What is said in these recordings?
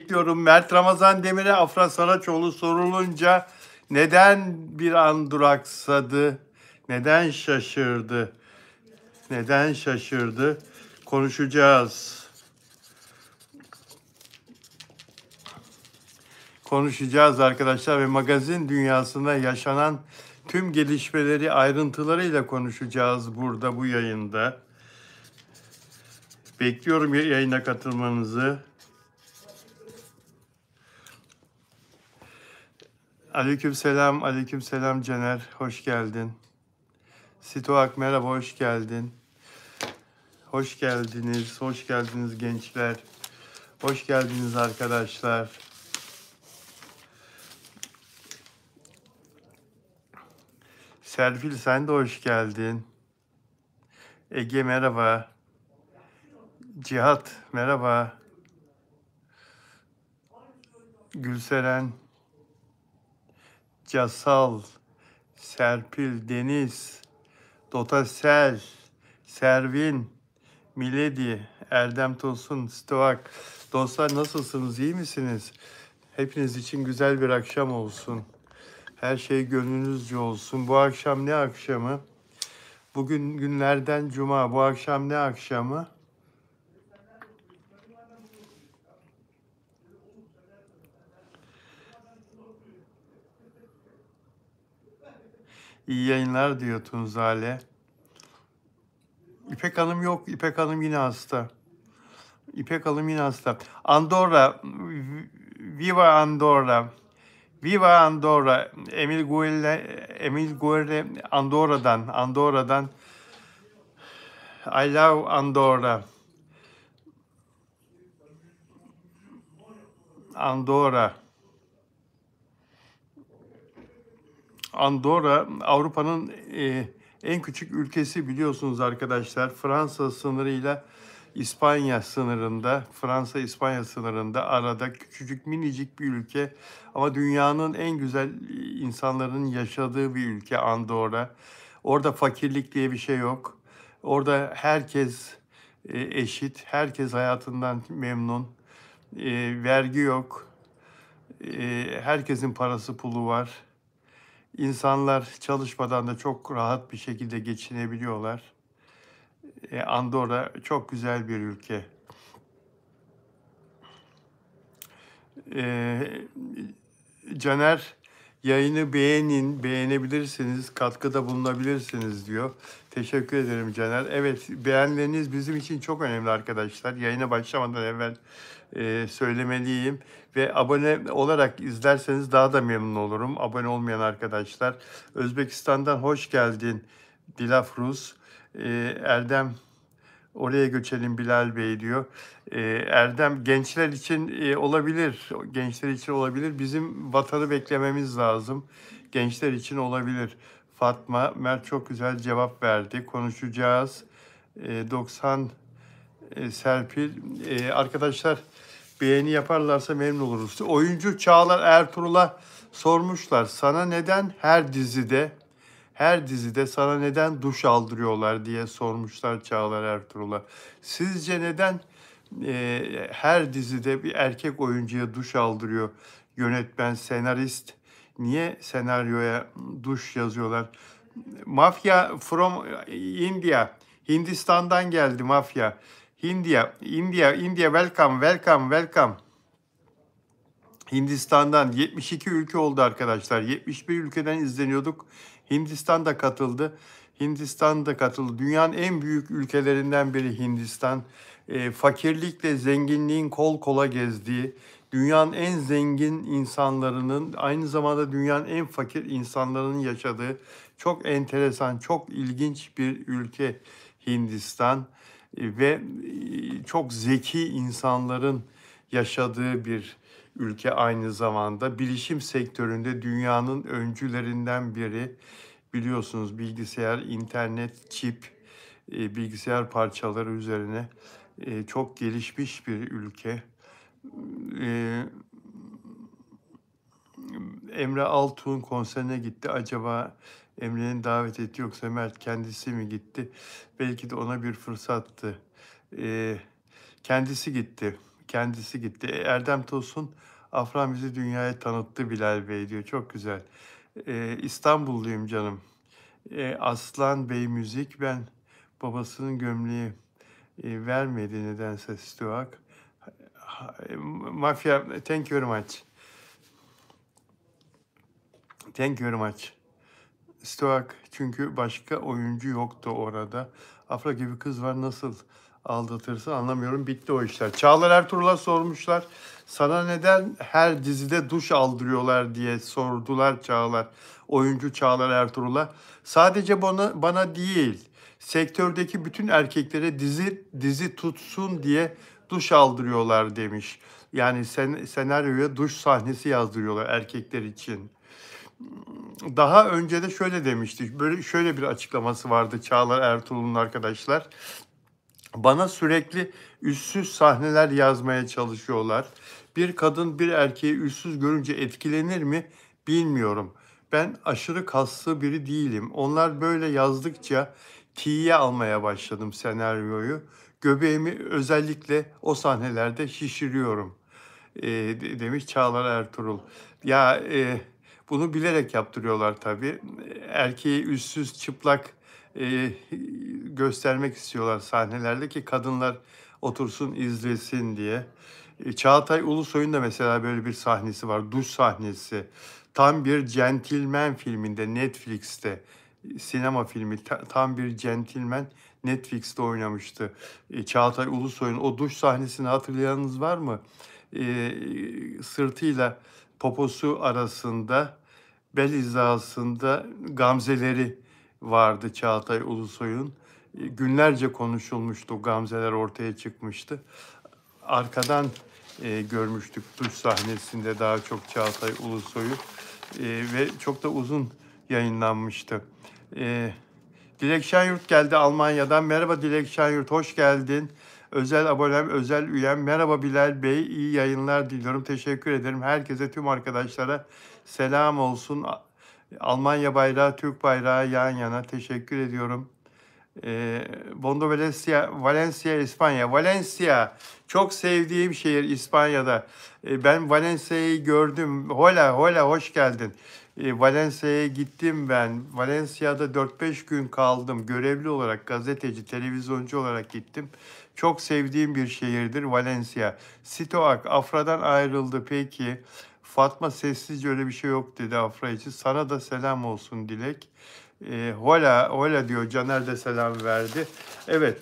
bekliyorum. Mert Ramazan Demir'e Afra Saraçoğlu sorulunca neden bir an duraksadı? Neden şaşırdı? Neden şaşırdı? Konuşacağız. Konuşacağız arkadaşlar ve magazin dünyasında yaşanan tüm gelişmeleri ayrıntılarıyla konuşacağız burada bu yayında. Bekliyorum yayına katılmanızı. Aleykümselam, aleykümselam Caner, hoş geldin. Sitoak merhaba, hoş geldin. Hoş geldiniz, hoş geldiniz gençler. Hoş geldiniz arkadaşlar. Serpil sen de hoş geldin. Ege merhaba. Cihat merhaba. Gülseren, Casal, Serpil, Deniz, Dotasel, Servin, Miledi, Erdem Tosun, Stoak. Dostlar nasılsınız, iyi misiniz? Hepiniz için güzel bir akşam olsun. Her şey gönlünüzce olsun. Bu akşam ne akşamı? Bugün günlerden cuma. Bu akşam ne akşamı? İyi yayınlar diyor Tunzale. İpek Hanım yok. İpek Hanım yine hasta. İpek Hanım yine hasta. Andorra. Viva Andorra. Viva Andorra. Emil Guerre Andorra'dan. I love Andorra. Andorra Avrupa'nın en küçük ülkesi biliyorsunuz arkadaşlar. Fransa sınırıyla İspanya sınırında, Fransa-İspanya sınırında arada küçücük minicik bir ülke. Ama dünyanın en güzel insanların yaşadığı bir ülke Andorra. Orada fakirlik diye bir şey yok. Orada herkes eşit, herkes hayatından memnun. Vergi yok. Herkesin parası pulu var. İnsanlar çalışmadan da çok rahat bir şekilde geçinebiliyorlar. Andorra çok güzel bir ülke. Caner, yayını beğenebilirsiniz, katkıda bulunabilirsiniz diyor. Teşekkür ederim Caner. Evet, beğenileriniz bizim için çok önemli arkadaşlar. Yayına başlamadan evvel söylemeliyim. Ve abone olarak izlerseniz daha da memnun olurum. Abone olmayan arkadaşlar. Özbekistan'dan hoş geldin Dilafruz. Erdem, oraya göçelim Bilal Bey diyor. Erdem, gençler için olabilir. Gençler için olabilir. Bizim vatanı beklememiz lazım. Gençler için olabilir. Fatma, Mert çok güzel cevap verdi. Konuşacağız. 90 Serpil. Arkadaşlar beğeni yaparlarsa memnun oluruz. Oyuncu Çağlar Ertuğrul'a sormuşlar. Sana neden her dizide sana neden duş aldırıyorlar diye sormuşlar Çağlar Ertuğrul'a. Sizce neden her dizide bir erkek oyuncuya duş aldırıyor yönetmen, senarist? Niye senaryoya duş yazıyorlar? Mafya from India. Hindistan'dan geldi mafya. India, welcome. Hindistan'dan 72 ülke oldu arkadaşlar. 71 ülkeden izleniyorduk. Hindistan da katıldı. Dünyanın en büyük ülkelerinden biri Hindistan. Fakirlikle zenginliğin kol kola gezdiği, dünyanın en zengin insanlarının, aynı zamanda dünyanın en fakir insanların yaşadığı çok enteresan, çok ilginç bir ülke Hindistan. Ve çok zeki insanların yaşadığı bir ülke aynı zamanda. Bilişim sektöründe dünyanın öncülerinden biri. Biliyorsunuz bilgisayar, internet, çip, bilgisayar parçaları üzerine çok gelişmiş bir ülke. Emre Altuğ'un konserine gitti. Acaba Emre'nin davet etti yoksa Mert kendisi mi gitti? Belki de ona bir fırsattı. Kendisi gitti. kendisi gitti. Erdem Tosun, Afra bizi dünyaya tanıttı Bilal Bey diyor. Çok güzel. İstanbulluyum canım. Aslan Bey müzik, ben babasının gömleği vermedi nedense Stuak. Mafya, thank you very much. Thank you very much. Stoak, çünkü başka oyuncu yoktu orada. Afra gibi kız var, nasıl aldatırsın anlamıyorum. Bitti o işler. Çağlar Ertuğrul'a sormuşlar. Sana neden her dizide duş aldırıyorlar diye sordular Çağlar. Oyuncu Çağlar Ertuğrul'a. Sadece bana değil, sektördeki bütün erkeklere dizi tutsun diye duş aldırıyorlar demiş. Yani senaryoya duş sahnesi yazdırıyorlar erkekler için. Daha önce de şöyle demiştik. Böyle şöyle bir açıklaması vardı Çağlar Ertuğrul'un arkadaşlar. Bana sürekli üstsüz sahneler yazmaya çalışıyorlar. Bir kadın bir erkeği üstsüz görünce etkilenir mi bilmiyorum. Ben aşırı kaslı biri değilim. Onlar böyle yazdıkça tiye almaya başladım senaryoyu. Göbeğimi özellikle o sahnelerde şişiriyorum demiş Çağlar Ertuğrul. Ya bunu bilerek yaptırıyorlar tabii. Erkeği üstsüz, çıplak göstermek istiyorlar sahnelerde ki kadınlar otursun izlesin diye. Çağatay Ulusoy'un da mesela böyle bir sahnesi var. Duş sahnesi. Tam bir Gentleman filminde Netflix'te. Sinema filmi. Tam bir Gentleman Netflix'te oynamıştı. Çağatay Ulusoy'un o duş sahnesini hatırlayanınız var mı? Sırtıyla poposu arasında, bel hizasında gamzeleri vardı Çağatay Ulusoy'un. Günlerce konuşulmuştu, gamzeler ortaya çıkmıştı. Arkadan görmüştük duş sahnesinde daha çok Çağatay Ulusoy'u ve çok da uzun yayınlanmıştı. Dilek Şenyurt geldi Almanya'dan. Merhaba Dilek Şenyurt, hoş geldin. Özel abonem, özel üyem. Merhaba Bilal Bey, iyi yayınlar diliyorum. Teşekkür ederim. Herkese, tüm arkadaşlara selam olsun. Almanya bayrağı, Türk bayrağı yan yana. Teşekkür ediyorum. Bondo Valencia, İspanya. Valencia, çok sevdiğim şehir İspanya'da. Ben Valencia'yı gördüm. Hola, hoş geldin. Valencia'ya gittim ben. Valencia'da 4-5 gün kaldım. Görevli olarak, gazeteci, televizyoncu olarak gittim. Çok sevdiğim bir şehirdir Valencia. Stoak, Afra'dan ayrıldı peki. Fatma sessizce öyle bir şey yok dedi Afra için. Sana da selam olsun Dilek. Hola diyor. Caner de selam verdi. Evet,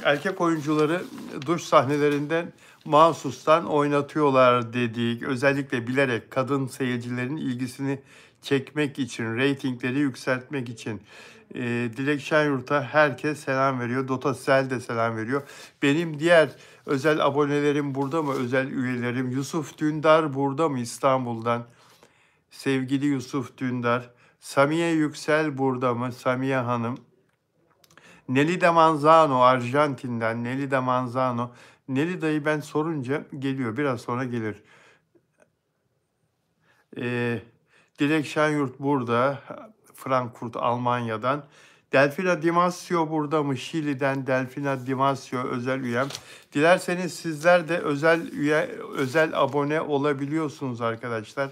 erkek oyuncuları duş sahnelerinden mahsustan oynatıyorlar dedik. Özellikle bilerek kadın seyircilerin ilgisini çekmek için, reytingleri yükseltmek için. Dilek Şenyurt'a herkes selam veriyor. Dota Sel de selam veriyor. Benim diğer özel abonelerim burada mı? Özel üyelerim. Yusuf Dündar burada mı İstanbul'dan? Sevgili Yusuf Dündar. Samiye Yüksel burada mı? Samiye Hanım. Nelly Manzano Arjantin'den. Nelly Manzano. Nelly dayı ben sorunca geliyor. Biraz sonra gelir. Dilek Şenyurt burada. Frankfurt, Almanya'dan. Delfina Dimasio burada mı? Şili'den Delfina Dimasio özel üyem. Dilerseniz sizler de özel üye, özel abone olabiliyorsunuz arkadaşlar.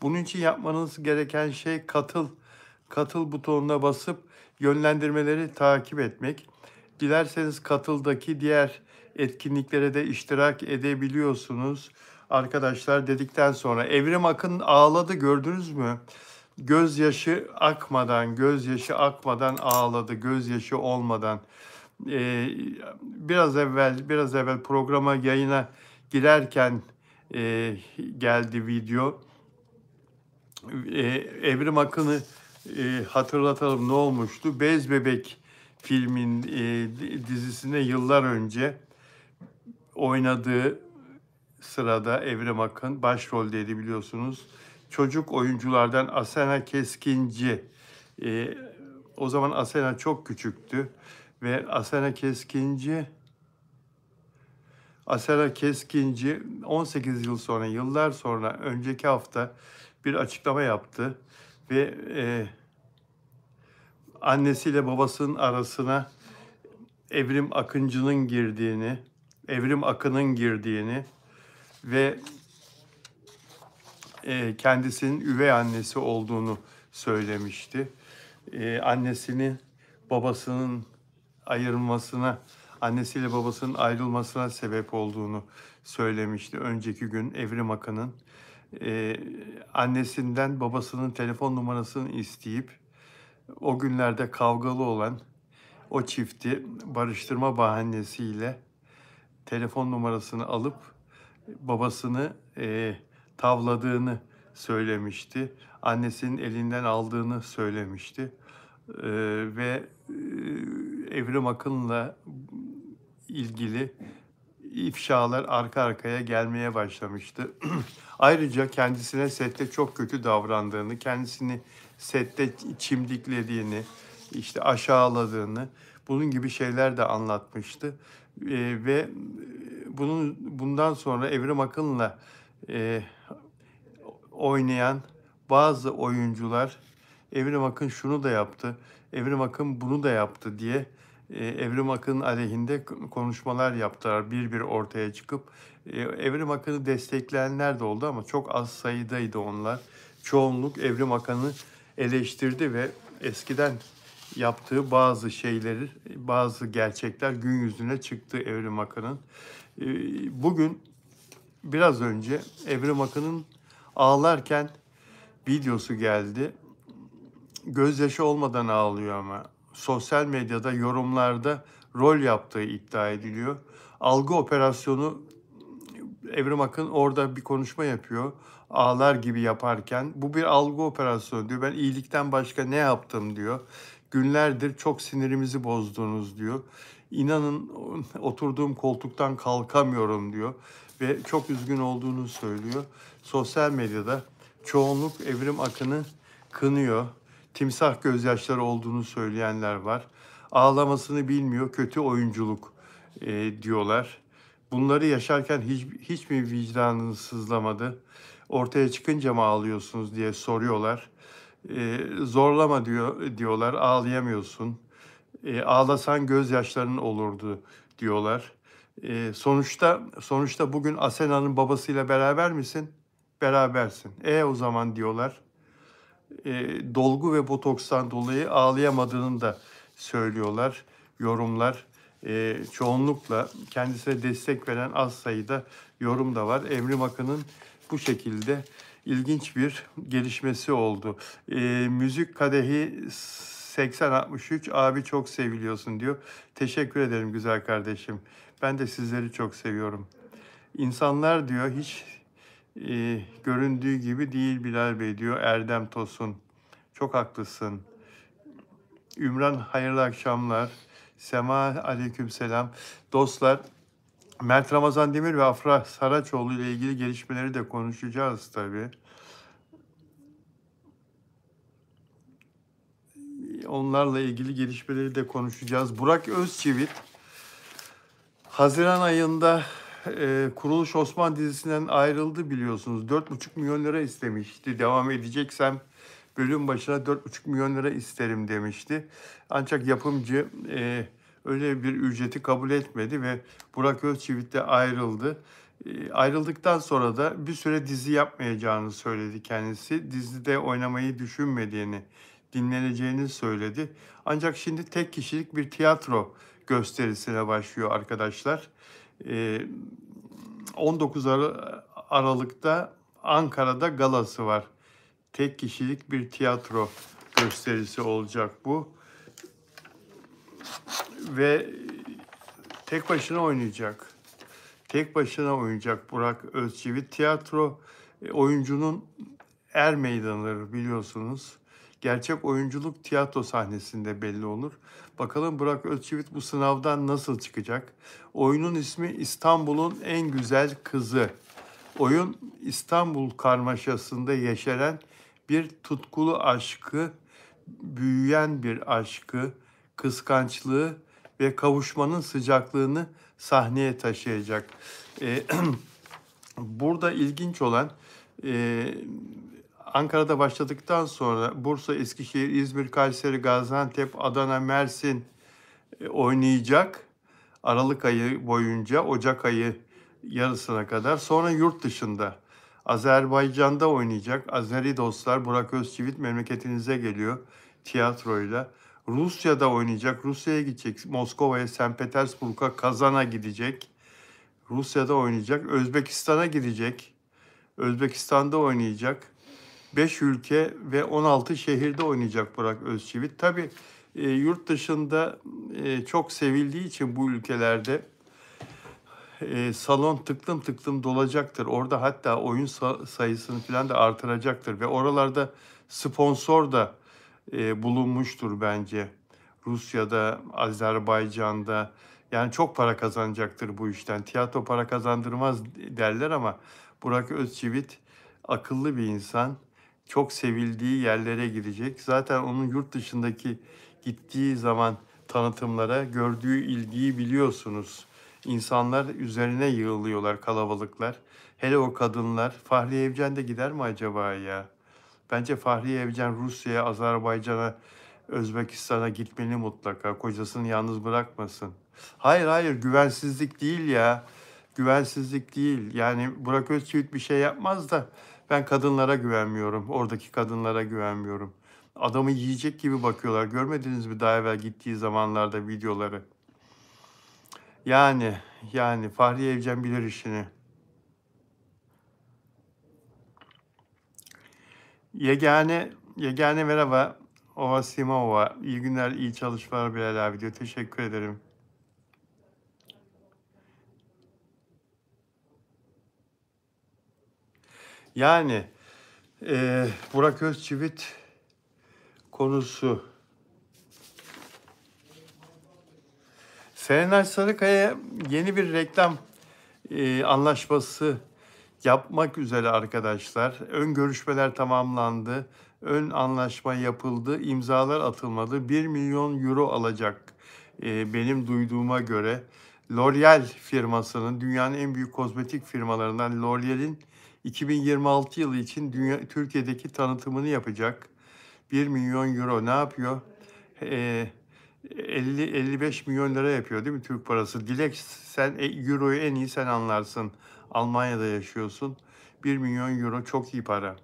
Bunun için yapmanız gereken şey katıl butonuna basıp yönlendirmeleri takip etmek. Dilerseniz katıldaki diğer etkinliklere de iştirak edebiliyorsunuz. Arkadaşlar dedikten sonra Evrim Akın ağladı, gördünüz mü? Gözyaşı akmadan ağladı, gözyaşı olmadan. Biraz evvel programa, yayına girerken geldi video. Evrim Akın'ı hatırlatalım, ne olmuştu? Bez Bebek filmin dizisine yıllar önce oynadığı sırada Evrim Akın başroldeydi biliyorsunuz. Çocuk oyunculardan Asena Keskinci. O zaman Asena çok küçüktü ve Asena Keskinci 18 yıl sonra, yıllar sonra, önceki hafta bir açıklama yaptı ve annesiyle babasının arasına Evrim Akıncı'nın girdiğini, Evrim Akın'ın girdiğini ve kendisinin üvey annesi olduğunu söylemişti. Annesini babasının ayrılmasına, annesiyle babasının ayrılmasına sebep olduğunu söylemişti önceki gün Evrim Akın'ın. Annesinden babasının telefon numarasını isteyip o günlerde kavgalı olan o çifti barıştırma bahanesiyle telefon numarasını alıp babasını tavladığını söylemişti. Annesinin elinden aldığını söylemişti. Ve Evrim Akın'la ilgili ifşalar arka arkaya gelmeye başlamıştı. Ayrıca kendisine sette çok kötü davrandığını, kendisini sette çimdiklediğini, işte aşağıladığını, bunun gibi şeyler de anlatmıştı. Ve bundan sonra Evrim Akın'la oynayan bazı oyuncular Evrim Akın şunu da yaptı, Evrim Akın bunu da yaptı diye Evrim Akın'ın aleyhinde konuşmalar yaptılar bir bir ortaya çıkıp. Evrim Akın'ı destekleyenler de oldu ama çok az sayıdaydı onlar. Çoğunluk Evrim Akın'ı eleştirdi ve eskiden yaptığı bazı şeyleri, bazı gerçekler gün yüzüne çıktı Evrim Akın'ın. Bugün biraz önce Evrim Akın'ın ağlarken videosu geldi. Gözyaşı olmadan ağlıyor ama sosyal medyada yorumlarda rol yaptığı iddia ediliyor. Algı operasyonu Evrim Akın orada bir konuşma yapıyor. Ağlar gibi yaparken bu bir algı operasyonu diyor. Ben iyilikten başka ne yaptım diyor. Günlerdir çok sinirimizi bozdunuz diyor. İnanın oturduğum koltuktan kalkamıyorum diyor ve çok üzgün olduğunu söylüyor. Sosyal medyada çoğunluk Evrim Akın'ı kınıyor. Timsah gözyaşları olduğunu söyleyenler var. Ağlamasını bilmiyor, kötü oyunculuk diyorlar. Bunları yaşarken hiç mi vicdanınız sızlamadı? Ortaya çıkınca mı ağlıyorsunuz diye soruyorlar. Zorlama diyorlar, ağlayamıyorsun. Ağlasan gözyaşların olurdu diyorlar. Sonuçta bugün Asena'nın babasıyla beraber misin? Berabersin. O zaman diyorlar. Dolgu ve botokstan dolayı ağlayamadığını da söylüyorlar. Yorumlar çoğunlukla kendisine destek veren az sayıda yorum da var. Evrim Akın'ın bu şekilde ilginç bir gelişmesi oldu. Müzik Kadehi 8063 abi çok seviliyorsun diyor. Teşekkür ederim güzel kardeşim. Ben de sizleri çok seviyorum. İnsanlar diyor hiç göründüğü gibi değil Bilal Bey diyor Erdem Tosun. Çok haklısın. Ümran hayırlı akşamlar. Sema aleykümselam. Dostlar Mert Ramazan Demir ve Afra Saraçoğlu ile ilgili gelişmeleri de konuşacağız tabii. Onlarla ilgili gelişmeleri de konuşacağız. Burak Özçivit Haziran ayında Kuruluş Osman dizisinden ayrıldı biliyorsunuz. 4,5 milyon lira istemişti. Devam edeceksem bölüm başına 4,5 milyon lira isterim demişti. Ancak yapımcı öyle bir ücreti kabul etmedi ve Burak Özçivit de ayrıldı. Ayrıldıktan sonra da bir süre dizi yapmayacağını söyledi kendisi. Dizide oynamayı düşünmediğini, dinleneceğini söyledi. Ancak şimdi tek kişilik bir tiyatro gösterisine başlıyor arkadaşlar. 19 Aralık'ta Ankara'da galası var. Tek kişilik bir tiyatro gösterisi olacak bu. Ve tek başına oynayacak. Tek başına oynayacak Burak Özçivit. Tiyatro oyuncunun er meydanıdır biliyorsunuz. Gerçek oyunculuk tiyatro sahnesinde belli olur. Bakalım Burak Özçivit bu sınavdan nasıl çıkacak? Oyunun ismi İstanbul'un en güzel kızı. Oyun İstanbul karmaşasında yeşeren bir tutkulu aşkı, büyüyen bir aşkı, kıskançlığı ve kavuşmanın sıcaklığını sahneye taşıyacak. Burada ilginç olan Ankara'da başladıktan sonra Bursa, Eskişehir, İzmir, Kayseri, Gaziantep, Adana, Mersin oynayacak. Aralık ayı boyunca Ocak ayı yarısına kadar. Sonra yurt dışında Azerbaycan'da oynayacak. Azeri dostlar, Burak Özçivit memleketinize geliyor tiyatroyla. Rusya'da oynayacak. Rusya'ya gidecek. Moskova'ya, St. Petersburg'a, Kazan'a gidecek. Rusya'da oynayacak. Özbekistan'a gidecek. Özbekistan'da oynayacak. 5 ülke ve 16 şehirde oynayacak Burak Özçivit. Tabii yurt dışında çok sevildiği için bu ülkelerde salon tıklım tıklım dolacaktır. Orada hatta oyun sayısını falan da artıracaktır ve oralarda sponsor da bulunmuştur bence. Rusya'da, Azerbaycan'da yani çok para kazanacaktır bu işten. Tiyatro para kazandırmaz derler ama Burak Özçivit akıllı bir insan. Çok sevildiği yerlere gidecek. Zaten onun yurt dışındaki gittiği zaman tanıtımlara gördüğü ilgiyi biliyorsunuz. İnsanlar üzerine yığılıyorlar, kalabalıklar. Hele o kadınlar. Fahri Evcen de gider mi acaba ya? Bence Fahri Evcen Rusya'ya, Azerbaycan'a, Özbekistan'a gitmeli mutlaka. Kocasını yalnız bırakmasın. Hayır hayır, güvensizlik değil ya. Güvensizlik değil. Yani Burak Özçivit bir şey yapmaz da ben kadınlara güvenmiyorum. Oradaki kadınlara güvenmiyorum. Adamı yiyecek gibi bakıyorlar. Görmediniz mi daha evvel gittiği zamanlarda videoları? Yani yani Fahri Evcen bilir işini. Yegane merhaba. Ova Simova. İyi günler, iyi çalışmalar Bilal abi diyor. Teşekkür ederim. Yani Burak Özçivit konusu. Serenay Sarıkaya yeni bir reklam anlaşması yapmak üzere arkadaşlar. Ön görüşmeler tamamlandı. Ön anlaşma yapıldı. İmzalar atılmadı. 1 milyon euro alacak benim duyduğuma göre. L'Oreal firmasının, dünyanın en büyük kozmetik firmalarından L'Oreal'in 2026 yılı için Türkiye'deki tanıtımını yapacak. 1 milyon euro ne yapıyor? E, 50-55 milyon lira yapıyor değil mi Türk parası? Dilek sen euroyu en iyi sen anlarsın. Almanya'da yaşıyorsun. 1 milyon euro çok iyi para.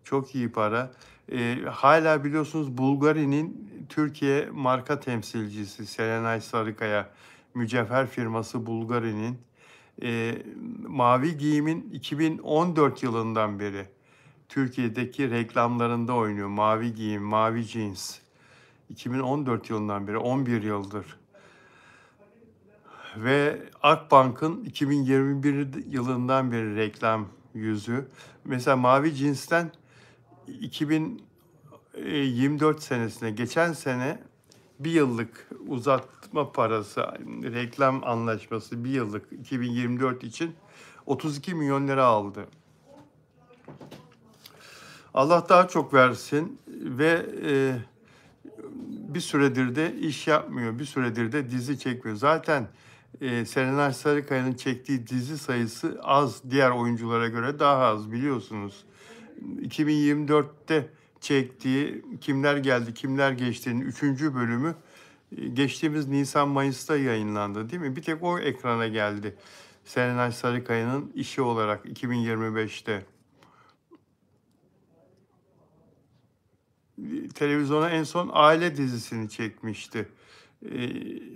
Çok iyi para. Hala biliyorsunuz Bulgari'nin Türkiye marka temsilcisi Serenay Sarıkaya. Mücevher firması Bulgari'nin. Ee, Mavi Giyim'in 2014 yılından beri Türkiye'deki reklamlarında oynuyor. Mavi Giyim, Mavi Jeans. 2014 yılından beri 11 yıldır. Ve Akbank'ın 2021 yılından beri reklam yüzü. Mesela Mavi Cins'ten 2024 senesine, geçen sene bir yıllık uzatma parası, reklam anlaşması bir yıllık 2024 için 32 milyon lira aldı. Allah daha çok versin ve bir süredir de iş yapmıyor, bir süredir de dizi çekmiyor. Zaten Serenay Sarıkaya'nın çektiği dizi sayısı az, diğer oyunculara göre daha az biliyorsunuz. 2024'te çektiği Kimler Geldi Kimler Geçti'nin 3. bölümü geçtiğimiz Nisan-Mayıs'ta yayınlandı değil mi? Bir tek o ekrana geldi. Serenay Sarıkaya'nın işi olarak 2025'te. Televizyona en son aile dizisini çekmişti.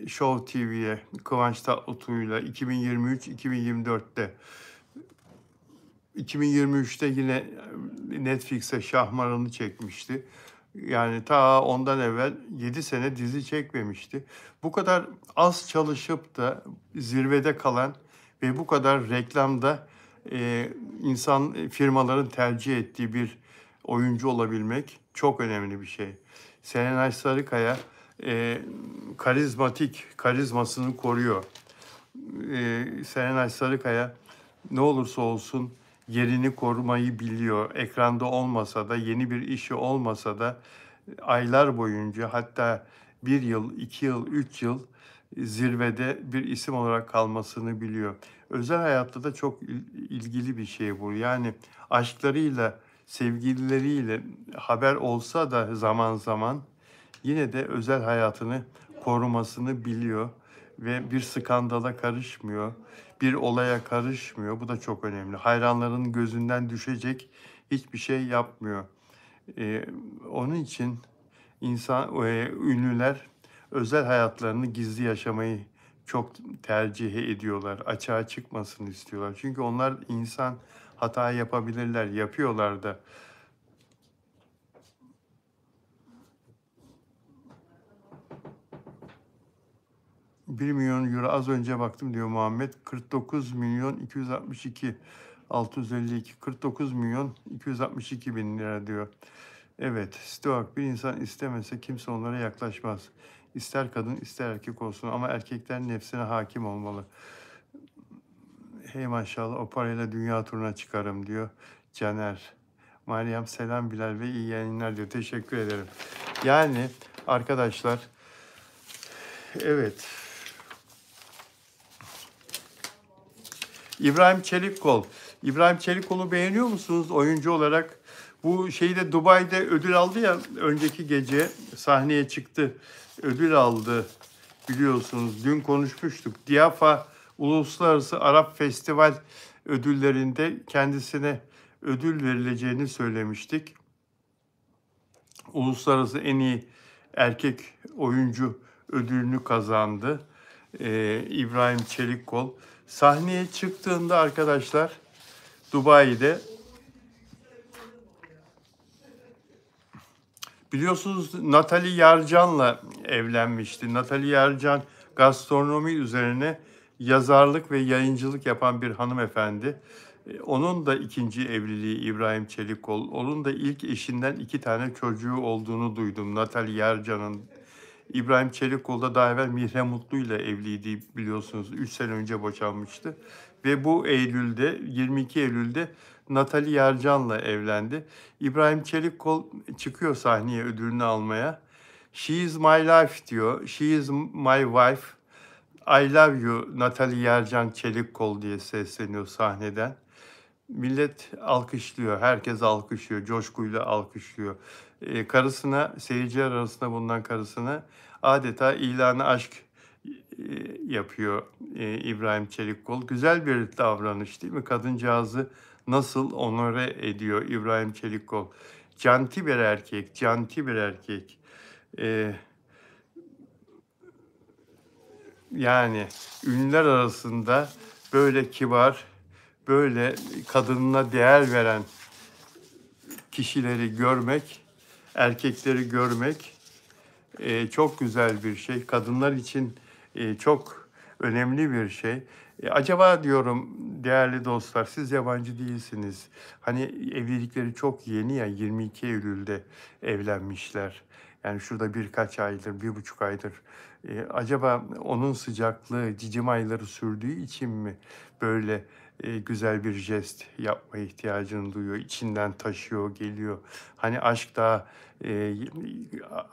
Show TV'ye Kıvanç Tatlıtuğ'yla 2023-2024'te. 2023'te yine Netflix'e Şahmaran'ı çekmişti. Yani ta ondan evvel 7 sene dizi çekmemişti. Bu kadar az çalışıp da zirvede kalan ve bu kadar reklamda insan firmaların tercih ettiği bir oyuncu olabilmek çok önemli bir şey. Serenay Sarıkaya karizmatik, karizmasını koruyor. Serenay Sarıkaya ne olursa olsun yerini korumayı biliyor. Ekranda olmasa da, yeni bir işi olmasa da aylar boyunca, hatta 1 yıl, 2 yıl, 3 yıl zirvede bir isim olarak kalmasını biliyor. Özel hayatta da çok ilgili bir şey bu. Yani aşklarıyla, sevgilileriyle haber olsa da zaman zaman yine de özel hayatını korumasını biliyor. ve bir skandala karışmıyor, bir olaya karışmıyor. Bu da çok önemli. Hayranların gözünden düşecek hiçbir şey yapmıyor. Eee, Onun için ünlüler özel hayatlarını gizli yaşamayı çok tercih ediyorlar. Açığa çıkmasını istiyorlar. Çünkü onlar insan, hata yapabilirler, yapıyorlar da. 1 milyon euro az önce baktım diyor Muhammed. 49 milyon 262 652 49 milyon 262 bin lira diyor. Evet, Stoak bir insan istemese kimse onlara yaklaşmaz. İster kadın ister erkek olsun ama erkekler nefsine hakim olmalı. Hey maşallah o parayla dünya turuna çıkarım diyor Caner. Meryem selam Bilal ve iyi yayınlar diyor. Teşekkür ederim. Yani arkadaşlar evet İbrahim Çelikkol. İbrahim Çelikkol'u beğeniyor musunuz oyuncu olarak? Bu şeyde Dubai'de ödül aldı ya önceki gece sahneye çıktı. Ödül aldı biliyorsunuz. Dün konuşmuştuk. Diafa Uluslararası Arap Festival ödüllerinde kendisine ödül verileceğini söylemiştik. Uluslararası en iyi erkek oyuncu ödülünü kazandı. İbrahim Çelikkol. Sahneye çıktığında arkadaşlar Dubai'de biliyorsunuz Natalie Yarcan'la evlenmişti. Natalie Yarcan gastronomi üzerine yazarlık ve yayıncılık yapan bir hanımefendi. Onun da ikinci evliliği İbrahim Çelikkol. Onun da ilk eşinden 2 tane çocuğu olduğunu duydum. Natalie Yarcan'ın. İbrahim Çelikkol da daha evvel Mihre Mutlu ile evliydi biliyorsunuz. 3 sene önce boşanmıştı. Ve bu Eylül'de, 22 Eylül'de Natalie Yarcan'la evlendi. İbrahim Çelikkol çıkıyor sahneye ödülünü almaya. She is my life diyor. She is my wife. I love you Natalie Yarcan Çelikkol diye sesleniyor sahneden. Millet alkışlıyor, herkes alkışlıyor, coşkuyla alkışlıyor. Karısına, seyirciler arasında bulunan karısına adeta ilanı aşk yapıyor İbrahim Çelikkol. Güzel bir davranış değil mi? Kadıncağızı nasıl onore ediyor İbrahim Çelikkol. Canti bir erkek, canti bir erkek. E, Yani ünlüler arasında böyle kibar, böyle kadınına değer veren kişileri görmek, erkekleri görmek çok güzel bir şey. Kadınlar için çok önemli bir şey. Acaba diyorum değerli dostlar siz yabancı değilsiniz. Hani evlilikleri çok yeni ya 22 Eylül'de evlenmişler. Yani şurada birkaç aydır, 1,5 aydır. Acaba onun sıcaklığı cicim ayları sürdüğü için mi böyle güzel bir jest yapma ihtiyacını duyuyor, içinden taşıyor, geliyor. Hani aşk daha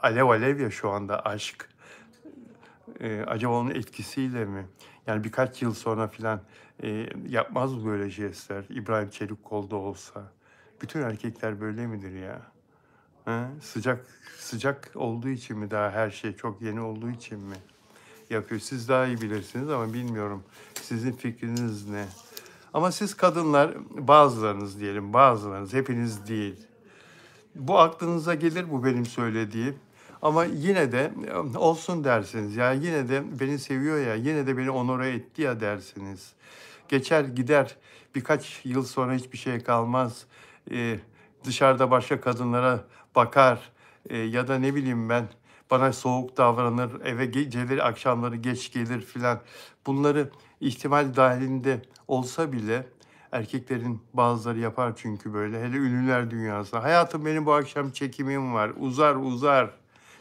alev alev ya şu anda aşk. Acaba onun etkisiyle mi? Yani birkaç yıl sonra filan yapmaz mı böyle jestler? İbrahim Çelikkol'da olsa. Bütün erkekler böyle midir ya? Ha? Sıcak sıcak olduğu için mi daha her şey çok yeni olduğu için mi yapıyor? Siz daha iyi bilirsiniz ama bilmiyorum. Sizin fikriniz ne? Ama siz kadınlar bazılarınız diyelim bazılarınız hepiniz değil. Bu aklınıza gelir bu benim söylediğim. Ama yine de olsun dersiniz. Ya yine de beni seviyor ya, yine de beni onore etti ya dersiniz. Geçer gider birkaç yıl sonra hiçbir şey kalmaz. Dışarıda başka kadınlara bakar ya da ne bileyim ben bana soğuk davranır, eve geceleri akşamları geç gelir filan. Bunları ihtimal dahilinde olsa bile erkeklerin bazıları yapar çünkü böyle. Hele ünlüler dünyası. Hayatım benim bu akşam çekimim var. Uzar uzar.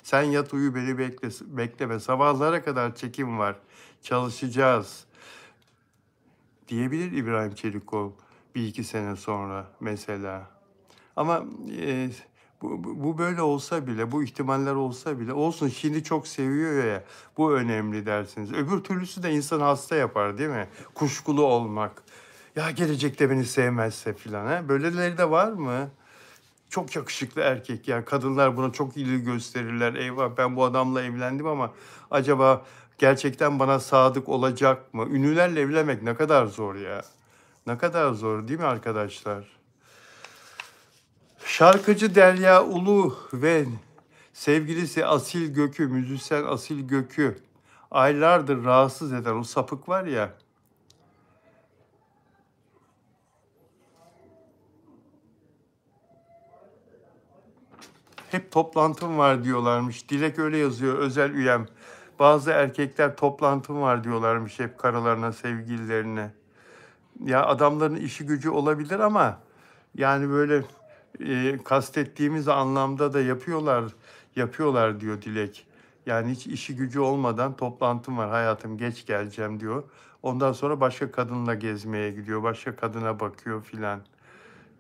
Sen yat uyu beni bekleme. Sabahlara kadar çekim var. Çalışacağız diyebilir İbrahim Çelikkol 1-2 sene sonra mesela. Ama bu böyle olsa bile, bu ihtimaller olsa bile olsun şimdi çok seviyor ya, bu önemli dersiniz. Öbür türlüsü de insan hasta yapar değil mi? Kuşkulu olmak. Ya gelecekte beni sevmezse filan. Ha? Böyleleri de var mı? Çok yakışıklı erkek ya. Kadınlar buna çok ilgi gösterirler. Eyvah ben bu adamla evlendim ama acaba Gerçekten bana sadık olacak mı? Ünlülerle evlenmek ne kadar zor ya. Ne kadar zor değil mi arkadaşlar? Şarkıcı Derya Ulu ve sevgilisi Asil Gökü, müzisyen Asil Gökü aylardır rahatsız eden o sapık var ya, hep toplantım var diyorlarmış. Dilek öyle yazıyor, özel üyem. Bazı erkekler toplantım var diyorlarmış hep karılarına, sevgililerine. Ya adamların işi gücü olabilir ama yani böyle kastettiğimiz anlamda da yapıyorlar diyor Dilek. Yani hiç işi gücü olmadan toplantım var hayatım geç geleceğim diyor. Ondan sonra başka kadınla gezmeye gidiyor, başka kadına bakıyor filan.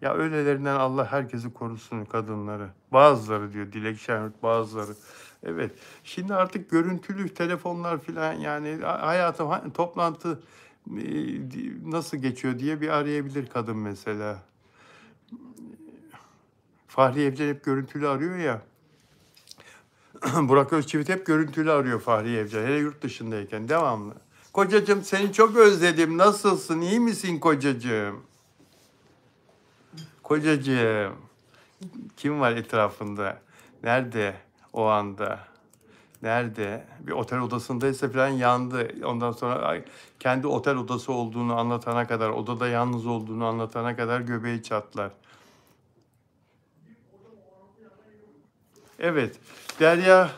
Ya öylelerinden Allah herkesi korusun kadınları. Bazıları diyor Dilek Şenurt, bazıları. Evet. Şimdi artık görüntülü telefonlar filan yani hayatım toplantı nasıl geçiyor diye bir arayabilir kadın mesela. Fahri Evcen hep görüntülü arıyor ya. Burak Özçivit hep görüntülü arıyor Fahri Evcen. Hele yurt dışındayken devamlı. Kocacığım seni çok özledim. Nasılsın? İyi misin kocacığım? Kocacığım. Kim var etrafında? Nerede o anda? Nerede? Bir otel odasındaysa falan yandı. Ondan sonra kendi otel odası olduğunu anlatana kadar, odada yalnız olduğunu anlatana kadar göbeği çatlar. Evet, Derya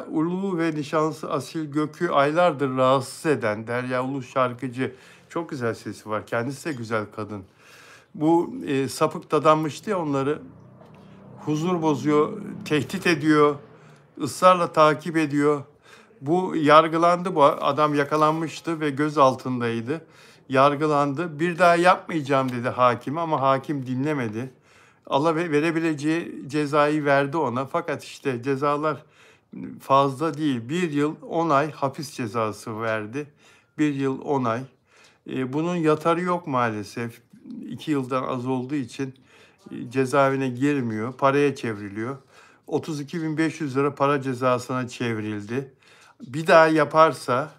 Ulu ve nişanlısı Asil Gök'ü aylardır rahatsız eden Derya Ulu şarkıcı. Çok güzel sesi var. Kendisi de güzel kadın. Bu sapık dadanmıştı ya onları. Huzur bozuyor, tehdit ediyor, ısrarla takip ediyor. Bu yargılandı, bu adam yakalanmıştı ve gözaltındaydı. Yargılandı. Bir daha yapmayacağım dedi hakim ama hakim dinlemedi. Allah verebileceği cezayı verdi ona. Fakat işte cezalar fazla değil. 1 yıl 10 ay hapis cezası verdi. 1 yıl 10 ay. Bunun yatarı yok maalesef. 2 yıldan az olduğu için cezaevine girmiyor. Paraya çevriliyor. 32.500 lira para cezasına çevrildi. Bir daha yaparsa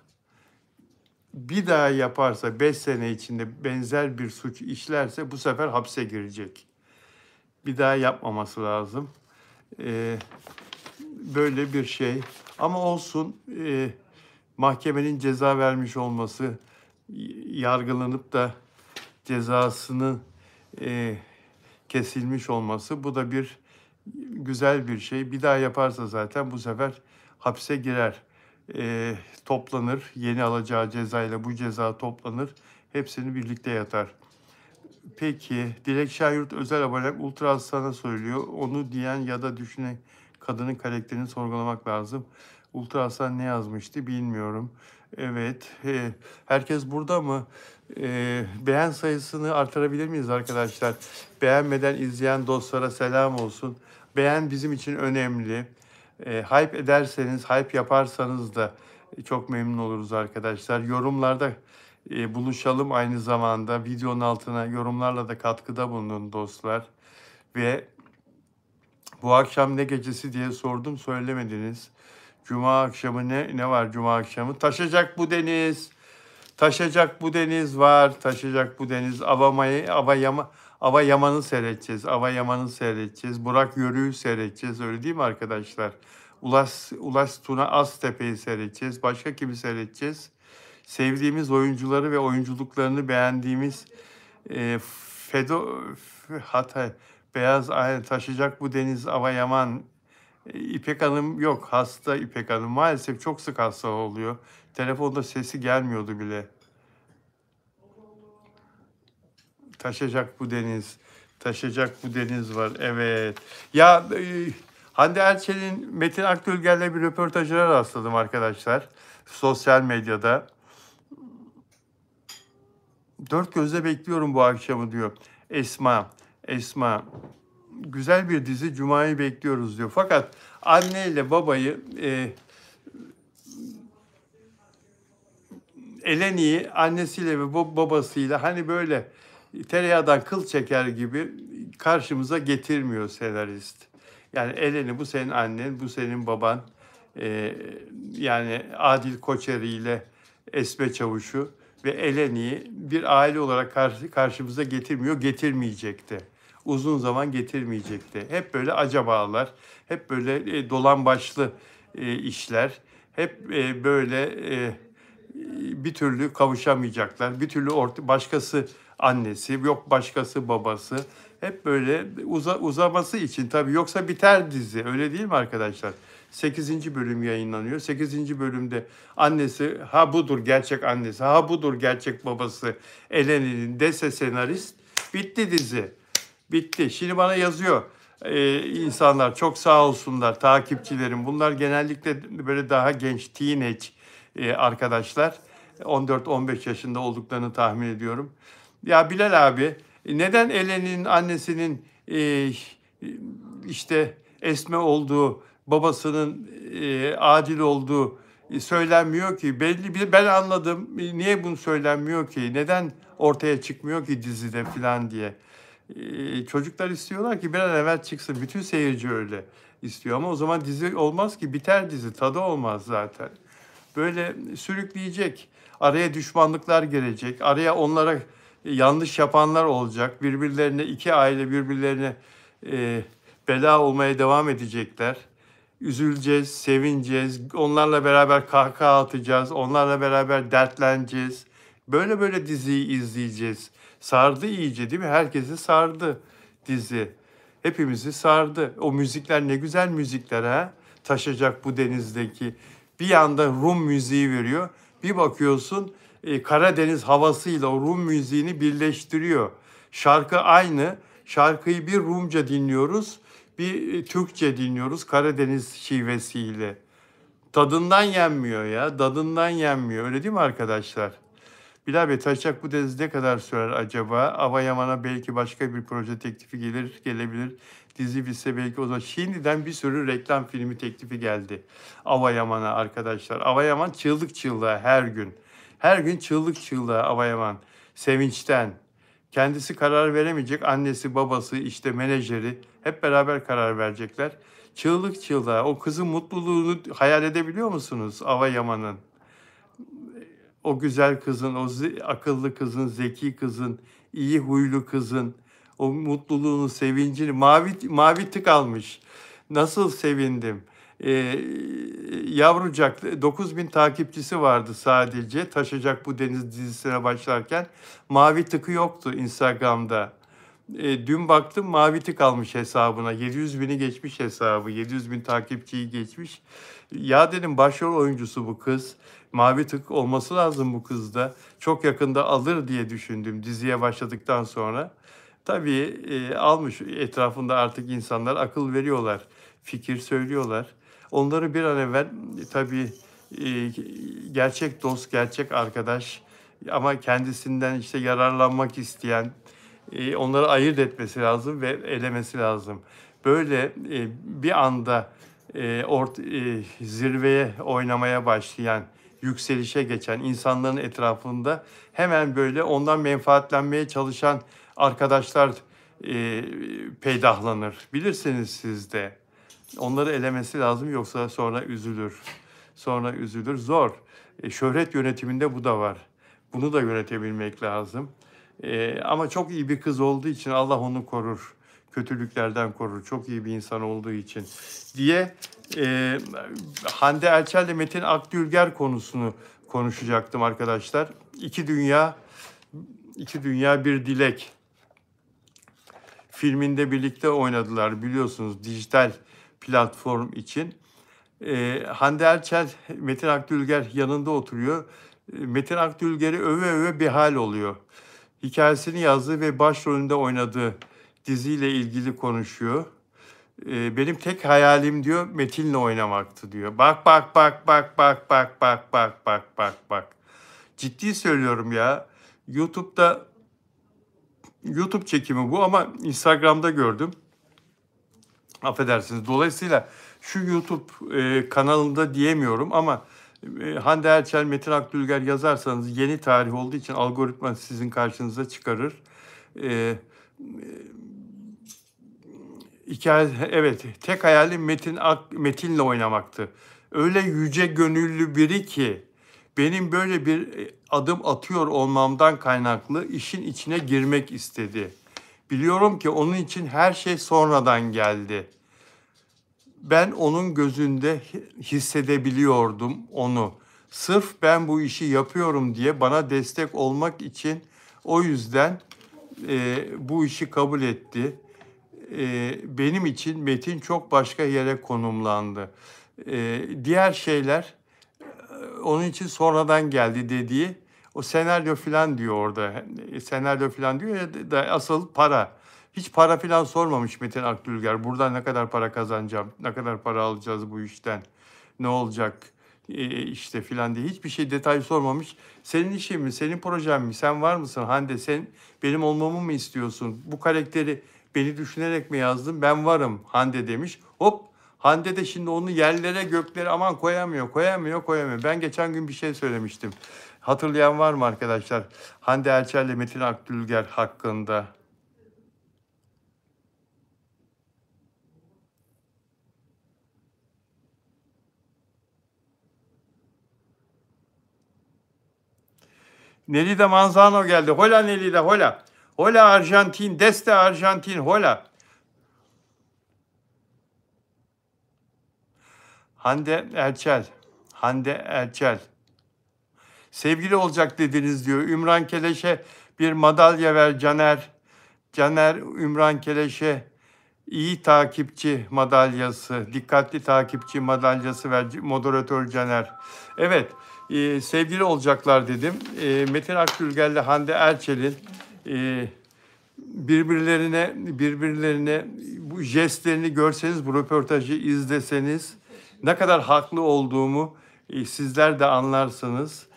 bir daha yaparsa 5 sene içinde benzer bir suç işlerse bu sefer hapse girecek. Bir daha yapmaması lazım. Böyle bir şey. Ama olsun mahkemenin ceza vermiş olması, yargılanıp da cezasının kesilmiş olması bu da bir güzel bir şey. Bir daha yaparsa zaten bu sefer hapse girer. Toplanır, yeni alacağı cezayla bu ceza toplanır. Hepsini birlikte yatar. Peki, Dilek Şenyurt özel abonelik Ultra Aslan'a söylüyor. Onu diyen ya da düşünen kadının karakterini sorgulamak lazım. Ultra Aslan ne yazmıştı bilmiyorum. Evet, herkes burada mı? Beğen sayısını artırabilir miyiz arkadaşlar? Beğenmeden izleyen dostlara selam olsun. Beğen bizim için önemli. Hype ederseniz, hype yaparsanız da çok memnun oluruz arkadaşlar. Yorumlarda buluşalım aynı zamanda. Videonun altına yorumlarla da katkıda bulunun dostlar. Ve bu akşam ne gecesi diye sordum söylemediniz. Cuma akşamı ne var Cuma akşamı? Taşacak bu deniz. Taşacak bu deniz var. Taşacak bu deniz. Ava Yaman'ı seyredeceğiz. Ava Yaman'ı seyredeceğiz. Burak Yörük'ü seyredeceğiz. Öyle değil mi arkadaşlar? Ulaş Tuna Aztepe'yi seyredeceğiz. Başka kimi seyredeceğiz? Sevdiğimiz oyuncuları ve oyunculuklarını beğendiğimiz Fedo Hatay Beyaz Aynen taşıyacak bu deniz Ava Yaman. İpek Hanım yok. Hasta İpek Hanım. Maalesef çok sık hasta oluyor. Telefonda sesi gelmiyordu bile. Taşacak bu deniz. Taşacak bu deniz var. Evet. Ya Hande Erçel'in Metin Akgülger'le bir röportajına rastladım arkadaşlar. Sosyal medyada. Dört gözle bekliyorum bu akşamı diyor. Esma. Güzel bir dizi. Cuma'yı bekliyoruz diyor. Fakat anneyle babayı Eleni'yi annesiyle ve babasıyla hani böyle tereyağdan kıl çeker gibi karşımıza getirmiyor senarist. Yani Eleni bu senin annen, bu senin baban. E, Yani Adil Koçeri ile Esme Çavuş'u ve Eleni'yi bir aile olarak karşımıza getirmiyor, getirmeyecekti. Uzun zaman getirmeyecekti. Hep böyle acabalar, hep böyle dolan başlı işler, hep böyle bir türlü kavuşamayacaklar. Bir türlü başkası annesi, yok başkası babası. Hep böyle uzaması için tabii, yoksa biter dizi. Öyle değil mi arkadaşlar? 8. bölüm yayınlanıyor. 8. bölümde annesi, ha budur gerçek annesi, ha budur gerçek babası Eleni'nin dese senarist, bitti dizi. Bitti. Şimdi bana yazıyor insanlar, çok sağ olsunlar takipçilerim. Bunlar genellikle böyle daha genç, teenage arkadaşlar. 14-15 yaşında olduklarını tahmin ediyorum. Ya Bilal abi, neden Eleni'nin annesinin işte Esme olduğu, babasının Adil olduğu söylenmiyor ki? Belli bir, ben anladım. Niye bunu söylenmiyor ki? Neden ortaya çıkmıyor ki dizide falan diye. Çocuklar istiyorlar ki bir an evvel çıksın. Bütün seyirci öyle istiyor ama o zaman dizi olmaz ki, biter dizi. Tadı olmaz zaten. Böyle sürükleyecek. Araya düşmanlıklar gelecek. Araya onlara yanlış yapanlar olacak. Birbirlerine, iki aile birbirlerine e, bela olmaya devam edecekler. Üzüleceğiz, sevineceğiz. Onlarla beraber kahkaha atacağız. Onlarla beraber dertleneceğiz. Böyle böyle diziyi izleyeceğiz. Sardı iyice değil mi? Herkesi sardı dizi. Hepimizi sardı. O müzikler ne güzel müzikler ha. Taşacak bu denizdeki. Bir yanda Rum müziği veriyor. Bir bakıyorsun Karadeniz havasıyla o Rum müziğini birleştiriyor. Şarkı aynı. Şarkıyı bir Rumca dinliyoruz, bir Türkçe dinliyoruz Karadeniz şivesiyle. Tadından yenmiyor ya, tadından yenmiyor. Öyle değil mi arkadaşlar? Bilal Bey, Taşacak bu dizi ne kadar sürer acaba? Ava Yaman'a belki başka bir proje teklifi gelebilir. Dizi bitse belki o zaman. Şimdiden bir sürü reklam filmi teklifi geldi Ava Yaman'a arkadaşlar. Ava Yaman çığlık çığlığa her gün. Her gün çığlık çığlığa Ava Yaman. Sevinçten. Kendisi karar veremeyecek. Annesi, babası, işte menajeri hep beraber karar verecekler. Çığlık çığlığa. O kızın mutluluğunu hayal edebiliyor musunuz Ava Yaman'ın? O güzel kızın, o akıllı kızın, zeki kızın, iyi huylu kızın, o mutluluğunu, sevincini, mavi tık almış. Nasıl sevindim. Yavrucak 9.000 takipçisi vardı sadece. Taşacak bu deniz dizisine başlarken. Mavi tıkı yoktu Instagram'da. Dün baktım mavi tık almış hesabına. 700 bini geçmiş hesabı. 700 bin takipçiyi geçmiş. Ya dedim, başrol oyuncusu bu kız. Mavi tık olması lazım bu kızda. Çok yakında alır diye düşündüm diziye başladıktan sonra. Tabii almış, etrafında artık insanlar akıl veriyorlar. Fikir söylüyorlar. Onları bir an evvel tabii e, gerçek dost, gerçek arkadaş ama kendisinden işte yararlanmak isteyen, onları ayırt etmesi lazım ve elemesi lazım. Böyle bir anda zirveye oynamaya başlayan, yükselişe geçen insanların etrafında hemen böyle ondan menfaatlenmeye çalışan arkadaşlar peydahlanır. Bilirsiniz siz de. Onları elemesi lazım, yoksa sonra üzülür. Sonra üzülür. Zor. Şöhret yönetiminde bu da var. Bunu da yönetebilmek lazım. Ama çok iyi bir kız olduğu için Allah onu korur. Kötülüklerden korur. Çok iyi bir insan olduğu için diye Hande Erçel ile Metin Akdülger konusunu konuşacaktım arkadaşlar. İki Dünya Bir Dilek filminde birlikte oynadılar, biliyorsunuz, dijital platform için. Hande Erçel, Metin Akdülger yanında oturuyor. Metin Akdülger'i öve öve bir hal oluyor. Hikayesini yazdığı ve başrolünde oynadığı diziyle ilgili konuşuyor. Benim tek hayalim diyor Metin'le oynamaktı diyor. Bak bak bak bak bak bak bak bak bak bak bak. Ciddi söylüyorum ya. YouTube çekimi bu ama Instagram'da gördüm. Affedersiniz. Dolayısıyla şu YouTube kanalında diyemiyorum ama Hande Erçel, Metin Akdülger yazarsanız yeni tarih olduğu için algoritma sizin karşınıza çıkarır. E, Hikaye, evet, tek hayalim Metin'le oynamaktı öyle yüce gönüllü biri ki benim böyle bir adım atıyor olmamdan kaynaklı işin içine girmek istedi. Biliyorum ki onun için her şey sonradan geldi. Ben onun gözünde hissedebiliyordum onu. Sırf ben bu işi yapıyorum diye bana destek olmak için o yüzden bu işi kabul etti. Benim için Metin çok başka yere konumlandı. Diğer şeyler onun için sonradan geldi dediği o senaryo falan diyor orada. Senaryo falan diyor ya da asıl para. Hiç para falan sormamış Metin Akdülger. Buradan ne kadar para kazanacağım, ne kadar para alacağız bu işten, ne olacak işte filan diye hiçbir şey detay sormamış. Senin işin mi, senin projen mi, sen var mısın Hande, sen benim olmamı mı istiyorsun? Bu karakteri beni düşünerek mi yazdın? Ben varım Hande demiş. Hop, Hande de şimdi onu yerlere göklere aman koyamıyor. Ben geçen gün bir şey söylemiştim. Hatırlayan var mı arkadaşlar? Hande Erçel ile Metin Akdülger hakkında. Nelida Manzano geldi. Hola Nelida, hola. Hola Arjantin, deste Arjantin, hola. Hande Erçel. Sevgili olacak dediniz diyor. Ümran Keleş'e bir madalya ver Caner. Caner Ümran Keleş'e iyi takipçi madalyası, dikkatli takipçi madalyası ver moderatör Caner. Evet, sevgili olacaklar dedim. Metin Akdülger'le Hande Erçel'in birbirlerine bu jestlerini görseniz, bu röportajı izleseniz ne kadar haklı olduğumu sizler de anlarsınız.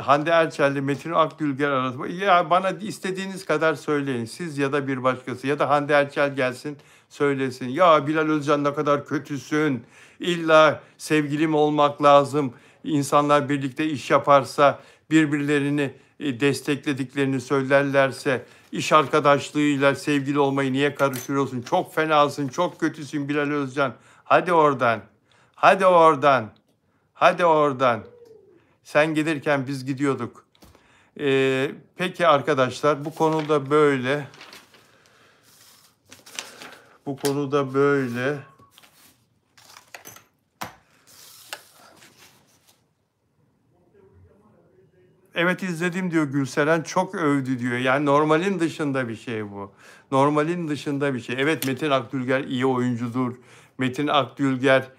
Hande Erçel ile Metin Akdülger arasında ya bana istediğiniz kadar söyleyin siz ya da bir başkası ya da Hande Erçel gelsin söylesin. Ya Bilal Özcan ne kadar kötüsün. İlla sevgilim olmak lazım. İnsanlar birlikte iş yaparsa birbirlerini desteklediklerini söylerlerse iş arkadaşlığıyla sevgili olmayı niye karıştırıyorsun? Çok fenasın, çok kötüsün Bilal Özcan. Hadi oradan. Hadi oradan. Hadi oradan. Sen gelirken biz gidiyorduk. Peki arkadaşlar bu konuda böyle. Bu konuda böyle. Evet izledim diyor Gülseren. Çok övdü diyor. Yani normalin dışında bir şey bu. Normalin dışında bir şey. Evet Metin Akdülger iyi oyuncudur. Metin Akdülger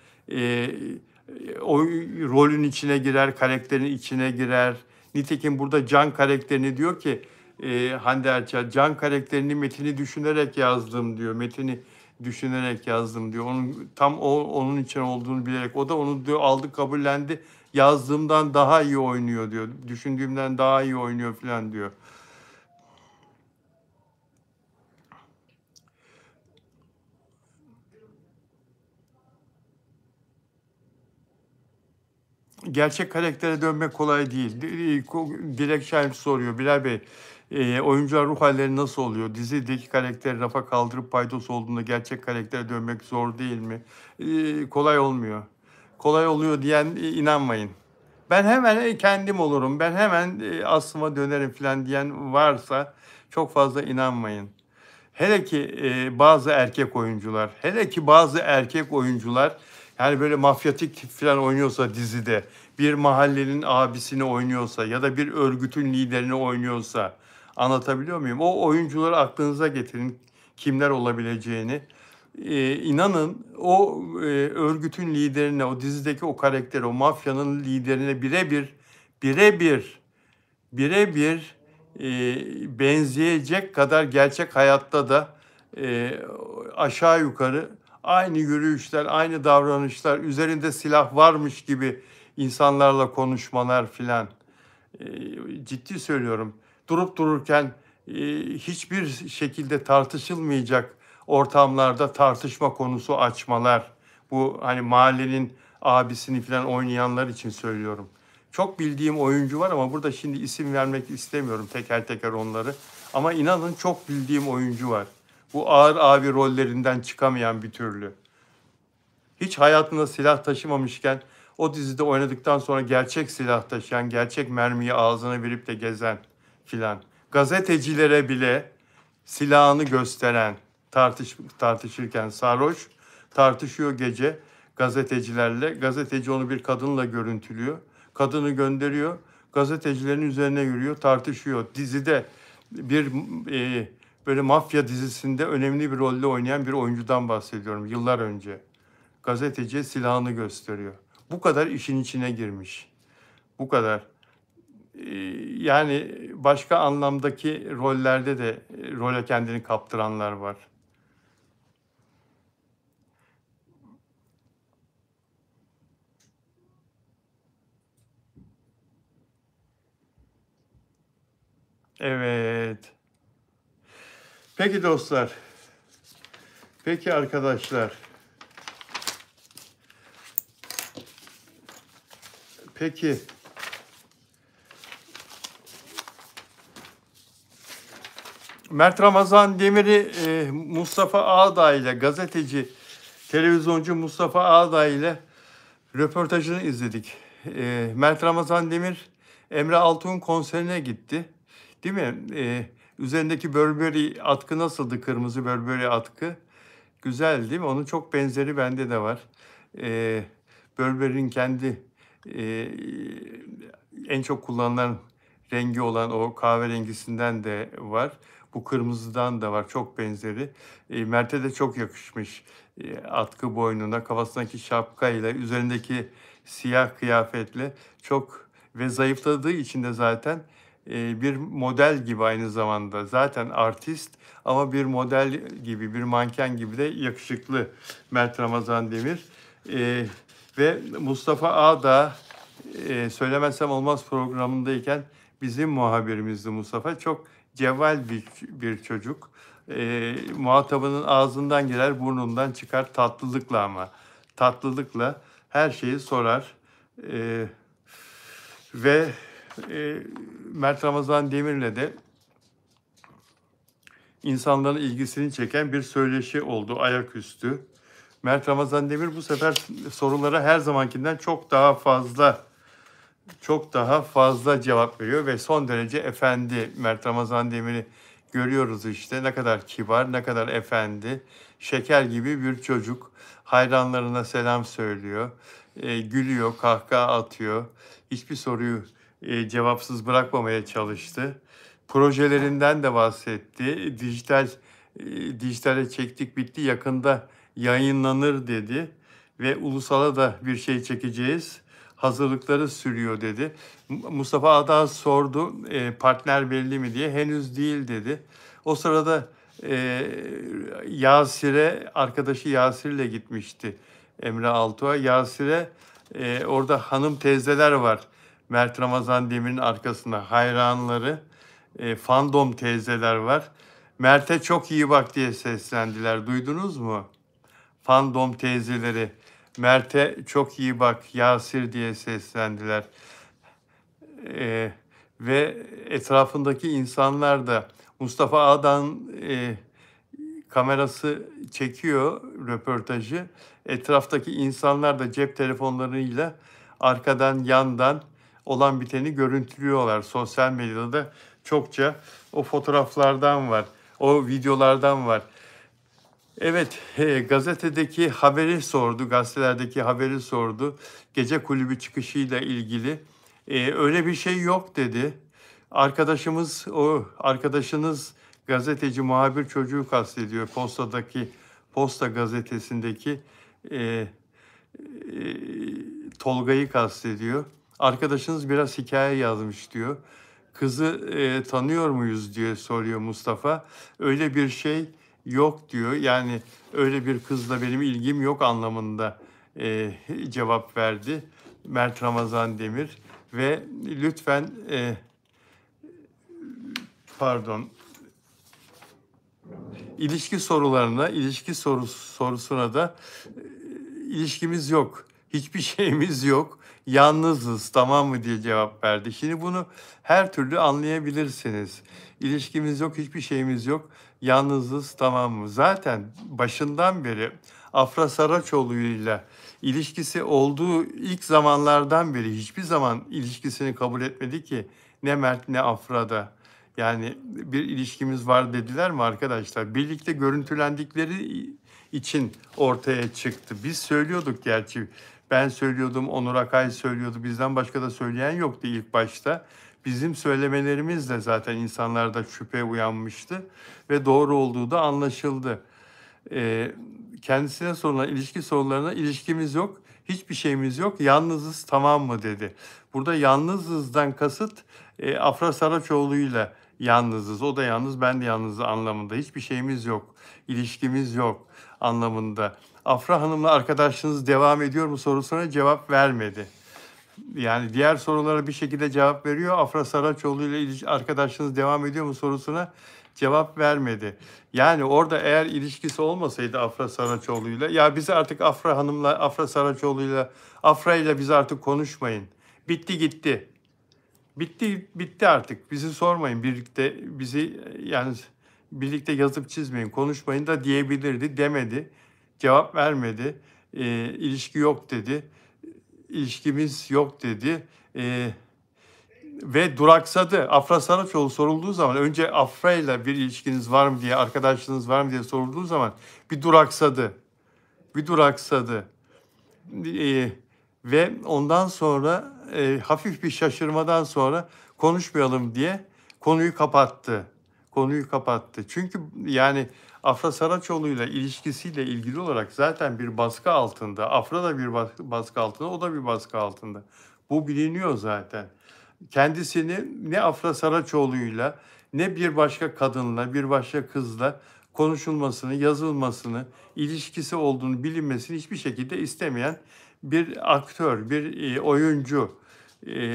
o rolün içine girer, karakterin içine girer. Nitekim burada Can karakterini diyor ki Hande Erçel, Can karakterini Metin'i düşünerek yazdım diyor. Metin'i düşünerek yazdım diyor. Onun için olduğunu bilerek. O da onu diyor aldı kabullendi. Yazdığımdan daha iyi oynuyor diyor. Düşündüğümden daha iyi oynuyor falan diyor. Gerçek karaktere dönmek kolay değil. Dilek Şahin soruyor. Bilal Bey, oyuncular ruh halleri nasıl oluyor? Dizideki karakteri rafa kaldırıp paydos olduğunda gerçek karaktere dönmek zor değil mi? Kolay olmuyor. Kolay oluyor diyen inanmayın. Ben hemen kendim olurum. Ben hemen aslıma dönerim falan diyen varsa çok fazla inanmayın. Hele ki bazı erkek oyuncular yani böyle mafyatik falan oynuyorsa dizide, bir mahallenin abisini oynuyorsa ya da bir örgütün liderini oynuyorsa anlatabiliyor muyum? O oyuncuları aklınıza getirin kimler olabileceğini. İnanın o örgütün liderine, o dizideki o karakteri, o mafyanın liderine birebir birebir benzeyecek kadar gerçek hayatta da aşağı yukarı aynı yürüyüşler, aynı davranışlar, üzerinde silah varmış gibi insanlarla konuşmalar filan. E, Ciddi söylüyorum. Durup dururken hiçbir şekilde tartışılmayacak ortamlarda tartışma konusu açmalar. Bu hani mahallenin abisini falan oynayanlar için söylüyorum. Çok bildiğim oyuncu var ama burada şimdi isim vermek istemiyorum teker teker onları. Ama inanın çok bildiğim oyuncu var. Bu ağır abi rollerinden çıkamayan bir türlü. Hiç hayatında silah taşımamışken o dizide oynadıktan sonra gerçek silah taşıyan, gerçek mermiyi ağzına verip de gezen filan. Gazetecilere bile silahını gösteren, tartışırken sarhoş, tartışıyor gece gazetecilerle. Gazeteci onu bir kadınla görüntülüyor. Kadını gönderiyor. Gazetecilerin üzerine yürüyor, tartışıyor. Dizide bir böyle mafya dizisinde önemli bir rolde oynayan bir oyuncudan bahsediyorum yıllar önce. Gazeteci silahını gösteriyor. Bu kadar işin içine girmiş. Bu kadar. Yani başka anlamdaki rollerde de role kendini kaptıranlar var. Evet. Peki dostlar. Peki arkadaşlar. Peki. Mert Ramazan Demir'i Mustafa Ağday ile gazeteci, televizyoncu Mustafa Ağday ile röportajını izledik. Mert Ramazan Demir Emre Altuğ'un konserine gitti. Değil mi? Üzerindeki Burberry atkı nasıldı? Kırmızı Burberry atkı. Güzel değil mi? Onun çok benzeri bende de var. Burberry'nin kendi en çok kullanılan rengi olan o kahverengisinden de var. Bu kırmızıdan da var. Çok benzeri. Mert'e de çok yakışmış. Atkı boynuna, kafasındaki şapkayla, üzerindeki siyah kıyafetle çok ve zayıfladığı için de zaten bir model gibi aynı zamanda. Zaten artist ama bir model gibi, bir manken gibi de yakışıklı Mert Ramazan Demir. Ve Mustafa Ağda Söylemezsem Olmaz programındayken bizim muhabirimizdi Mustafa. Çok cevval bir çocuk. Muhatabının ağzından gelir, burnundan çıkar tatlılıkla ama. Tatlılıkla her şeyi sorar. Ve Mert Ramazan Demir'le de insanların ilgisini çeken bir söyleşi oldu ayaküstü. Mert Ramazan Demir bu sefer sorulara her zamankinden çok daha fazla cevap veriyor ve son derece efendi. Mert Ramazan Demir'i görüyoruz işte, ne kadar kibar, ne kadar efendi, şeker gibi bir çocuk. Hayranlarına selam söylüyor, gülüyor, kahkaha atıyor. Hiçbir soruyu cevapsız bırakmamaya çalıştı. Projelerinden de bahsetti. Dijitale çektik bitti, yakında yayınlanır dedi ve ulusala da bir şey çekeceğiz. Hazırlıkları sürüyor dedi. Mustafa Ağda sordu partner belli mi diye. Henüz değil dedi. O sırada arkadaşı Yasir'le gitmişti Emre Altuğ'a. Yasir'e orada hanım teyzeler var. Mert Ramazan Demir'in arkasında hayranları, fandom teyzeler var. Mert'e çok iyi bak diye seslendiler. Duydunuz mu? Fandom teyzeleri. Mert'e çok iyi bak Yasir diye seslendiler. Ve etrafındaki insanlar da Mustafa Ağa'dan kamerası çekiyor röportajı. Etraftaki insanlar da cep telefonlarıyla arkadan yandan olan biteni görüntülüyorlar. Sosyal medyada çokça o fotoğraflardan var, o videolardan var. Evet, gazetedeki haberi sordu, gazetelerdeki haberi sordu. Gece kulübü çıkışıyla ilgili. Öyle bir şey yok dedi. Arkadaşınız gazeteci, muhabir çocuğu kastediyor. Posta gazetesindeki e, e, Tolga'yı kastediyor. Arkadaşınız biraz hikaye yazmış diyor. Kızı tanıyor muyuz diye soruyor Mustafa. Öyle bir şey yok diyor. Yani öyle bir kızla benim ilgim yok anlamında cevap verdi Mert Ramazan Demir. Ve lütfen ilişki sorusuna da ilişkimiz yok, hiçbir şeyimiz yok, yalnızız, tamam mı diye cevap verdi. Şimdi bunu her türlü anlayabilirsiniz. İlişkimiz yok, hiçbir şeyimiz yok, yalnızız, tamam mı? Zaten başından beri Afra Saraçoğlu'yla ilişkisi olduğu ilk zamanlardan beri hiçbir zaman ilişkisini kabul etmedi ki ne Mert ne Afra'da. Yani bir ilişkimiz var dediler mi arkadaşlar? Birlikte görüntülendikleri için ortaya çıktı. Biz söylüyorduk gerçi. Ben söylüyordum, Onur Akay söylüyordu. Bizden başka da söyleyen yoktu ilk başta. Bizim söylemelerimizle zaten insanlarda şüphe uyanmıştı ve doğru olduğu da anlaşıldı. Kendisine sorulan ilişki sorularına ilişkimiz yok, hiçbir şeyimiz yok, yalnızız tamam mı dedi. Burada yalnızızdan kasıt Afra Saraçoğlu'yla yalnızız. O da yalnız, ben de yalnız anlamında. Hiçbir şeyimiz yok, ilişkimiz yok anlamında. Afra Hanım'la arkadaşlığınız devam ediyor mu sorusuna cevap vermedi. Yani diğer sorulara bir şekilde cevap veriyor. Afra Saraçoğlu ile arkadaşlığınız devam ediyor mu sorusuna cevap vermedi. Yani orada eğer ilişkisi olmasaydı Afra Saraçoğlu'yla, ya bizi artık Afra Hanım'la, Afra Saraçoğlu'yla, Afra ile bizi artık konuşmayın. Bitti gitti. Bitti artık. Bizi sormayın. Yani birlikte yazıp çizmeyin, konuşmayın da diyebilirdi. Demedi. Cevap vermedi. İlişki yok dedi. İlişkimiz yok dedi. Ve duraksadı. Afra Saraçoğlu sorulduğu zaman, önce Afra ile bir ilişkiniz var mı diye, arkadaşlığınız var mı diye sorulduğu zaman bir duraksadı. Bir duraksadı. Ve ondan sonra hafif bir şaşırmadan sonra konuşmayalım diye konuyu kapattı. Konuyu kapattı. Çünkü yani Afra Saraçoğlu ile ilişkisiyle ilgili olarak zaten bir baskı altında. Afra da bir baskı altında, o da bir baskı altında. Bu biliniyor zaten. Kendisini ne Afra Saraçoğlu'yla ne bir başka kadınla, bir başka kızla konuşulmasını, yazılmasını, ilişkisi olduğunu bilinmesini hiçbir şekilde istemeyen bir aktör, bir oyuncu.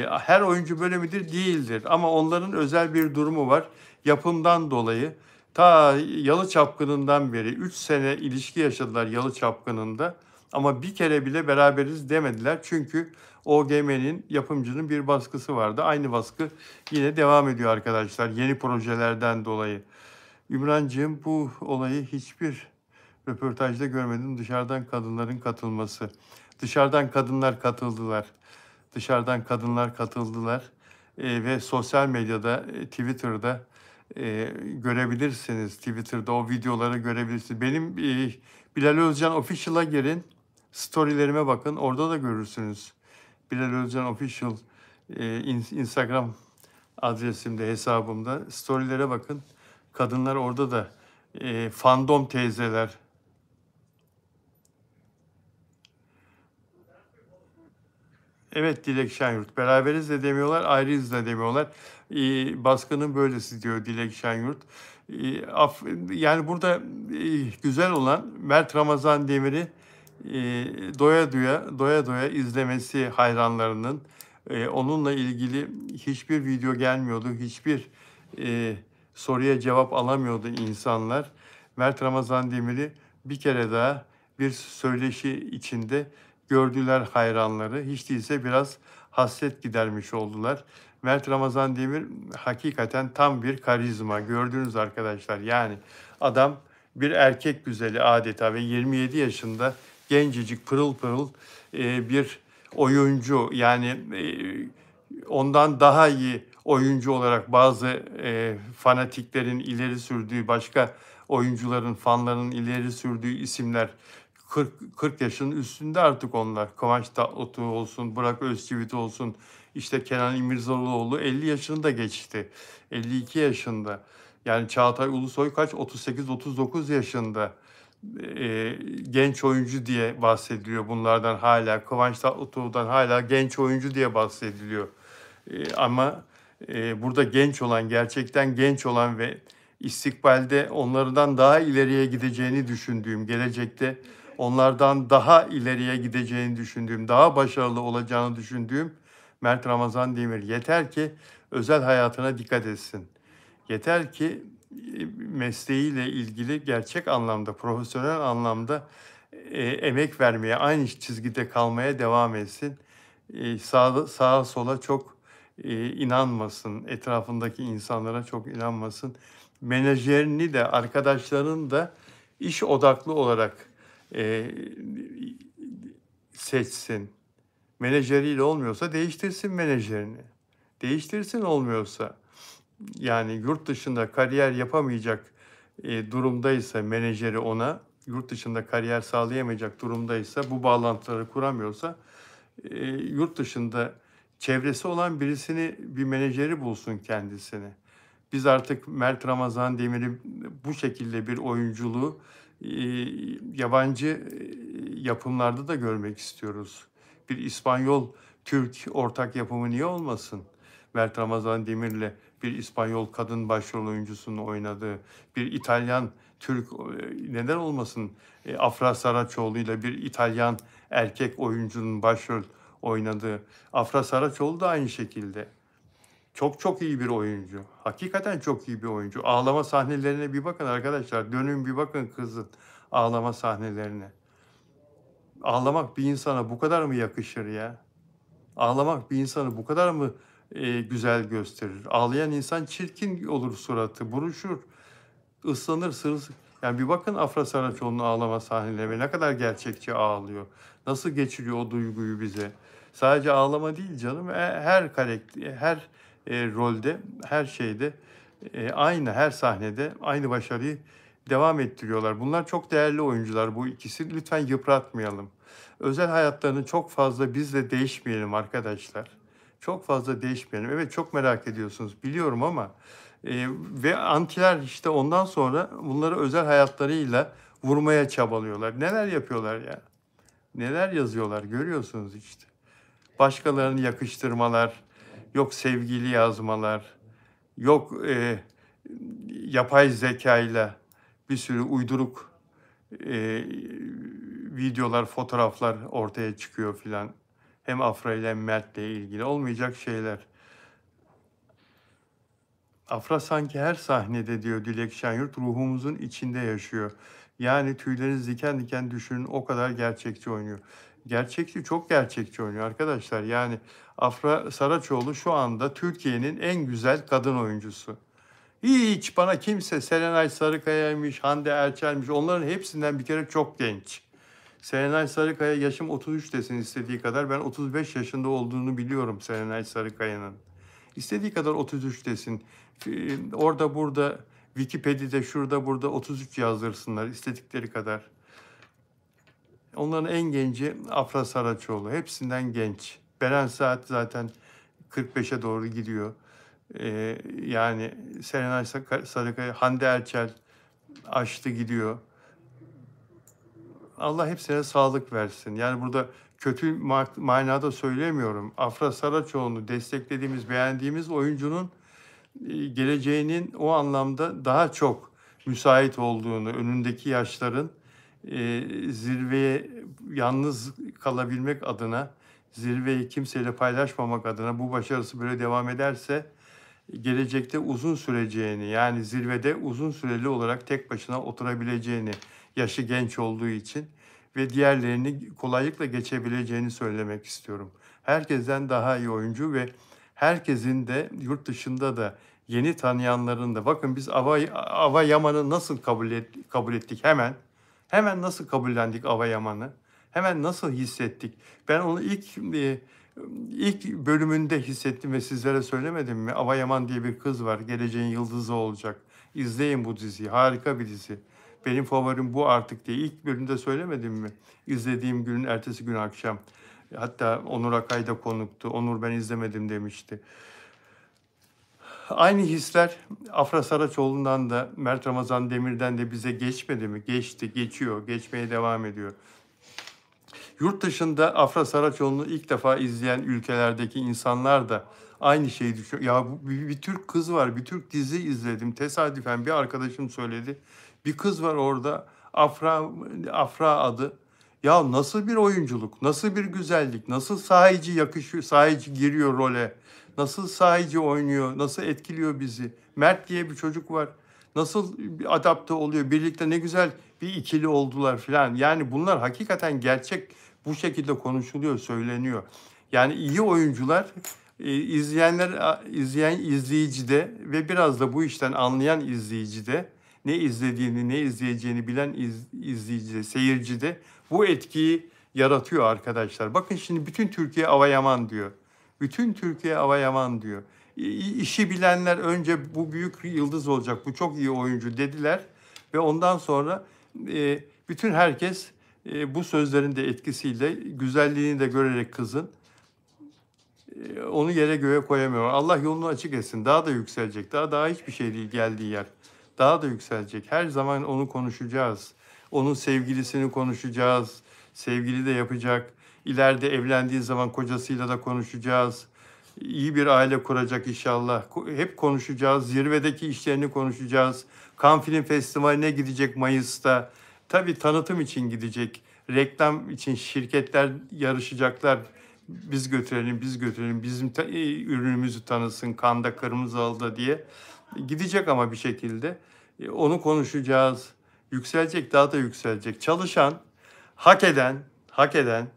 Her oyuncu böyle midir? Değildir. Ama onların özel bir durumu var. Yapımdan dolayı ta Yalı Çapkını'ndan beri 3 sene ilişki yaşadılar Yalı Çapkını'nda. Ama bir kere bile beraberiz demediler. Çünkü OGM'nin, yapımcının bir baskısı vardı. Aynı baskı yine devam ediyor arkadaşlar yeni projelerden dolayı. Ümrancığım, bu olayı hiçbir röportajda görmedim. Dışarıdan kadınların katılması. Dışarıdan kadınlar katıldılar. Dışarıdan kadınlar katıldılar. Ve sosyal medyada, Twitter'da görebilirsiniz. Twitter'da o videoları görebilirsiniz. Benim Bilal Özcan Official'a girin. Storylerime bakın. Orada da görürsünüz. Bilal Özcan Official Instagram adresimde, hesabımda. Storylere bakın. Kadınlar orada da fandom teyzeler. Evet Dilek Şenyurt. Beraberiz de demiyorlar, ayrıyız da demiyorlar. Baskının böylesi diyor Dilek Şenyurt. Yani burada güzel olan Mert Ramazan Demir'i doya doya izlemesi hayranlarının. Onunla ilgili hiçbir video gelmiyordu, hiçbir soruya cevap alamıyordu insanlar. Mert Ramazan Demir'i bir kere daha bir söyleşi içinde gördüler hayranları. Hiç değilse biraz hasret gidermiş oldular. Mert Ramazan Demir hakikaten tam bir karizma. Gördünüz arkadaşlar. Yani adam bir erkek güzeli adeta ve 27 yaşında gencecik, pırıl pırıl bir oyuncu. Yani ondan daha iyi oyuncu olarak bazı fanatiklerin ileri sürdüğü, başka oyuncuların, fanların ileri sürdüğü isimler 40 yaşın üstünde artık onlar. Kıvanç Tatlıtuğ olsun, Burak Özçivit olsun, işte Kenan İmirzalıoğlu 50 yaşını da geçti. 52 yaşında. Yani Çağatay Ulusoy kaç? 38-39 yaşında. Genç oyuncu diye bahsediliyor bunlardan hala. Kıvanç Tatlıtuğ'dan hala genç oyuncu diye bahsediliyor. Ama burada genç olan, gerçekten genç olan ve istikbalde onlardan daha ileriye gideceğini düşündüğüm, gelecekte onlardan daha ileriye gideceğini düşündüğüm, daha başarılı olacağını düşündüğüm Mert Ramazan Demir. Yeter ki özel hayatına dikkat etsin. Yeter ki mesleğiyle ilgili gerçek anlamda, profesyonel anlamda emek vermeye, aynı çizgide kalmaya devam etsin. Sağa sola çok inanmasın, etrafındaki insanlara çok inanmasın. Menajerini de, arkadaşlarının da iş odaklı olarak seçsin. Menajeriyle olmuyorsa değiştirsin menajerini. Değiştirsin olmuyorsa. Yani yurt dışında kariyer yapamayacak durumdaysa menajeri ona, yurt dışında kariyer sağlayamayacak durumdaysa, bu bağlantıları kuramıyorsa yurt dışında çevresi olan birisini, bir menajeri bulsun kendisine. Biz artık Mert Ramazan Demir'i bu şekilde bir oyunculuğu yabancı yapımlarda da görmek istiyoruz. Bir İspanyol-Türk ortak yapımı niye olmasın? Mert Ramazan Demir'le bir İspanyol kadın başrol oyuncusunun oynadığı, bir İtalyan Türk neden olmasın? Afra Saraçoğlu ile bir İtalyan erkek oyuncunun başrol oynadığı. Afra Saraçoğlu da aynı şekilde. Çok çok iyi bir oyuncu. Hakikaten çok iyi bir oyuncu. Ağlama sahnelerine bir bakın arkadaşlar. Dönün bir bakın kızın ağlama sahnelerine. Ağlamak bir insana bu kadar mı yakışır ya? Ağlamak bir insanı bu kadar mı güzel gösterir? Ağlayan insan çirkin olur suratı, buruşur, ıslanır, Yani bir bakın Afra Saraçoğlu'nun ağlama sahnelerine ne kadar gerçekçi ağlıyor. Nasıl geçiriyor o duyguyu bize. Sadece ağlama değil canım. Her karakter, her rolde, her şeyde aynı, her sahnede aynı başarıyı devam ettiriyorlar. Bunlar çok değerli oyuncular bu ikisi. Lütfen yıpratmayalım. Özel hayatlarını çok fazla biz de değişmeyelim arkadaşlar. Çok fazla değişmeyelim. Evet çok merak ediyorsunuz biliyorum ama ve antiler işte ondan sonra bunları özel hayatlarıyla vurmaya çabalıyorlar. Neler yapıyorlar ya? Neler yazıyorlar görüyorsunuz işte. Başkalarını yakıştırmalar, yok sevgili yazmalar, yok yapay zekayla bir sürü uyduruk videolar, fotoğraflar ortaya çıkıyor filan. Hem Afra ile hem Mert'le ilgili olmayacak şeyler. Afra sanki her sahnede diyor Dilek Şenyurt ruhumuzun içinde yaşıyor. Yani tüyleriniz diken diken düşünün o kadar gerçekçi oynuyor. Gerçekçi, çok gerçekçi oynuyor arkadaşlar. Yani Afra Saraçoğlu şu anda Türkiye'nin en güzel kadın oyuncusu. Hiç bana kimse Serenay Sarıkaya'ymış, Hande Erçel'miş onların hepsinden bir kere çok genç. Serenay Sarıkaya yaşım 33 desin istediği kadar. Ben 35 yaşında olduğunu biliyorum Serenay Sarıkaya'nın. İstediği kadar 33 desin. Orada burada Wikipedia'da şurada burada 33 yazdırsınlar istedikleri kadar. Onların en genci Afra Saraçoğlu. Hepsinden genç. Beren Saat zaten 45'e doğru gidiyor. Yani Serenay Sarıkaya, Hande Erçel aştı gidiyor. Allah hepsine sağlık versin. Yani burada kötü manada söylemiyorum. Afra Saraçoğlu'nu desteklediğimiz, beğendiğimiz oyuncunun geleceğinin o anlamda daha çok müsait olduğunu, önündeki yaşların zirveye yalnız kalabilmek adına, zirveyi kimseyle paylaşmamak adına bu başarısı böyle devam ederse gelecekte uzun süreceğini, yani zirvede uzun süreli olarak tek başına oturabileceğini, yaşı genç olduğu için ve diğerlerini kolaylıkla geçebileceğini söylemek istiyorum. Herkesten daha iyi oyuncu ve herkesin de yurt dışında da yeni tanıyanların da bakın biz Ava Yaman'ı nasıl kabul ettik hemen. Hemen nasıl kabullendik Ava Yaman'ı? Hemen nasıl hissettik? Ben onu ilk bölümünde hissettim ve sizlere söylemedim mi? Ava Yaman diye bir kız var. Geleceğin yıldızı olacak. İzleyin bu diziyi. Harika bir dizi. Benim favorim bu artık diye. İlk bölümde söylemedim mi? İzlediğim günün ertesi gün akşam. Hatta Onur Akay da konuktu. Onur ben izlemedim demişti. Aynı hisler Afra Saraçoğlu'ndan da Mert Ramazan Demir'den de bize geçmedi mi? Geçti, geçiyor, geçmeye devam ediyor. Yurt dışında Afra Saraçoğlu'nu ilk defa izleyen ülkelerdeki insanlar da aynı şeyi düşünüyor. Ya bir Türk kız var, bir Türk dizi izledim. Tesadüfen bir arkadaşım söyledi. Bir kız var orada, Afra adı. Ya nasıl bir oyunculuk, nasıl bir güzellik, nasıl sahici yakışıyor, sahici giriyor role. Nasıl sahici oynuyor, nasıl etkiliyor bizi. Mert diye bir çocuk var. Nasıl adapte oluyor, birlikte ne güzel bir ikili oldular filan. Yani bunlar hakikaten gerçek, bu şekilde konuşuluyor, söyleniyor. Yani iyi oyuncular izleyen izleyicide ve biraz da bu işten anlayan izleyicide ne izlediğini, ne izleyeceğini bilen izleyici, seyirci de bu etkiyi yaratıyor arkadaşlar. Bakın şimdi bütün Türkiye Avayaman diyor. Bütün Türkiye Avayaman diyor. İşi bilenler önce bu büyük yıldız olacak, bu çok iyi oyuncu dediler ve ondan sonra bütün herkes bu sözlerin de etkisiyle güzelliğini de görerek kızın onu yere göğe koyamıyor. Allah yolunu açık etsin. Daha da yükselecek. Daha hiçbir şey değil geldiği yer. Daha da yükselecek. Her zaman onu konuşacağız. Onun sevgilisini konuşacağız. Sevgili de yapacak. İleride evlendiği zaman kocasıyla da konuşacağız. İyi bir aile kuracak inşallah. Hep konuşacağız. Zirvedeki işlerini konuşacağız. Cannes Film Festivali'ne gidecek Mayıs'ta. Tabii tanıtım için gidecek. Reklam için şirketler yarışacaklar. Biz götürelim, biz götürelim, bizim ürünümüzü tanısın, Kanda Kırmızı Halı'da diye. Gidecek ama bir şekilde. Onu konuşacağız. Yükselecek, daha da yükselecek. Çalışan, hak eden,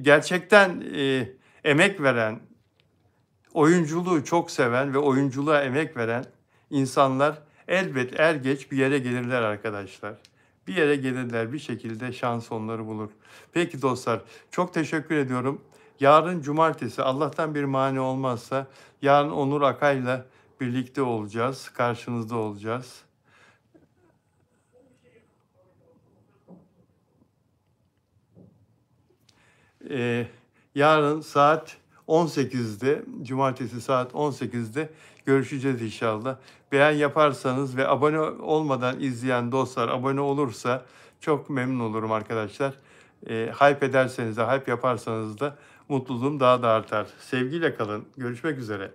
gerçekten emek veren, oyunculuğu çok seven ve oyunculuğa emek veren insanlar elbet er geç bir yere gelirler arkadaşlar. Bir yere gelirler, bir şekilde şans onları bulur. Peki dostlar, çok teşekkür ediyorum. Yarın cumartesi, Allah'tan bir mani olmazsa yarın Onur Akay'la birlikte olacağız, karşınızda olacağız. Yarın saat 18'de, cumartesi saat 18'de görüşeceğiz inşallah. Beğen yaparsanız ve abone olmadan izleyen dostlar abone olursa çok memnun olurum arkadaşlar. Hype ederseniz de, hype yaparsanız da mutluluğum daha da artar. Sevgiyle kalın. Görüşmek üzere.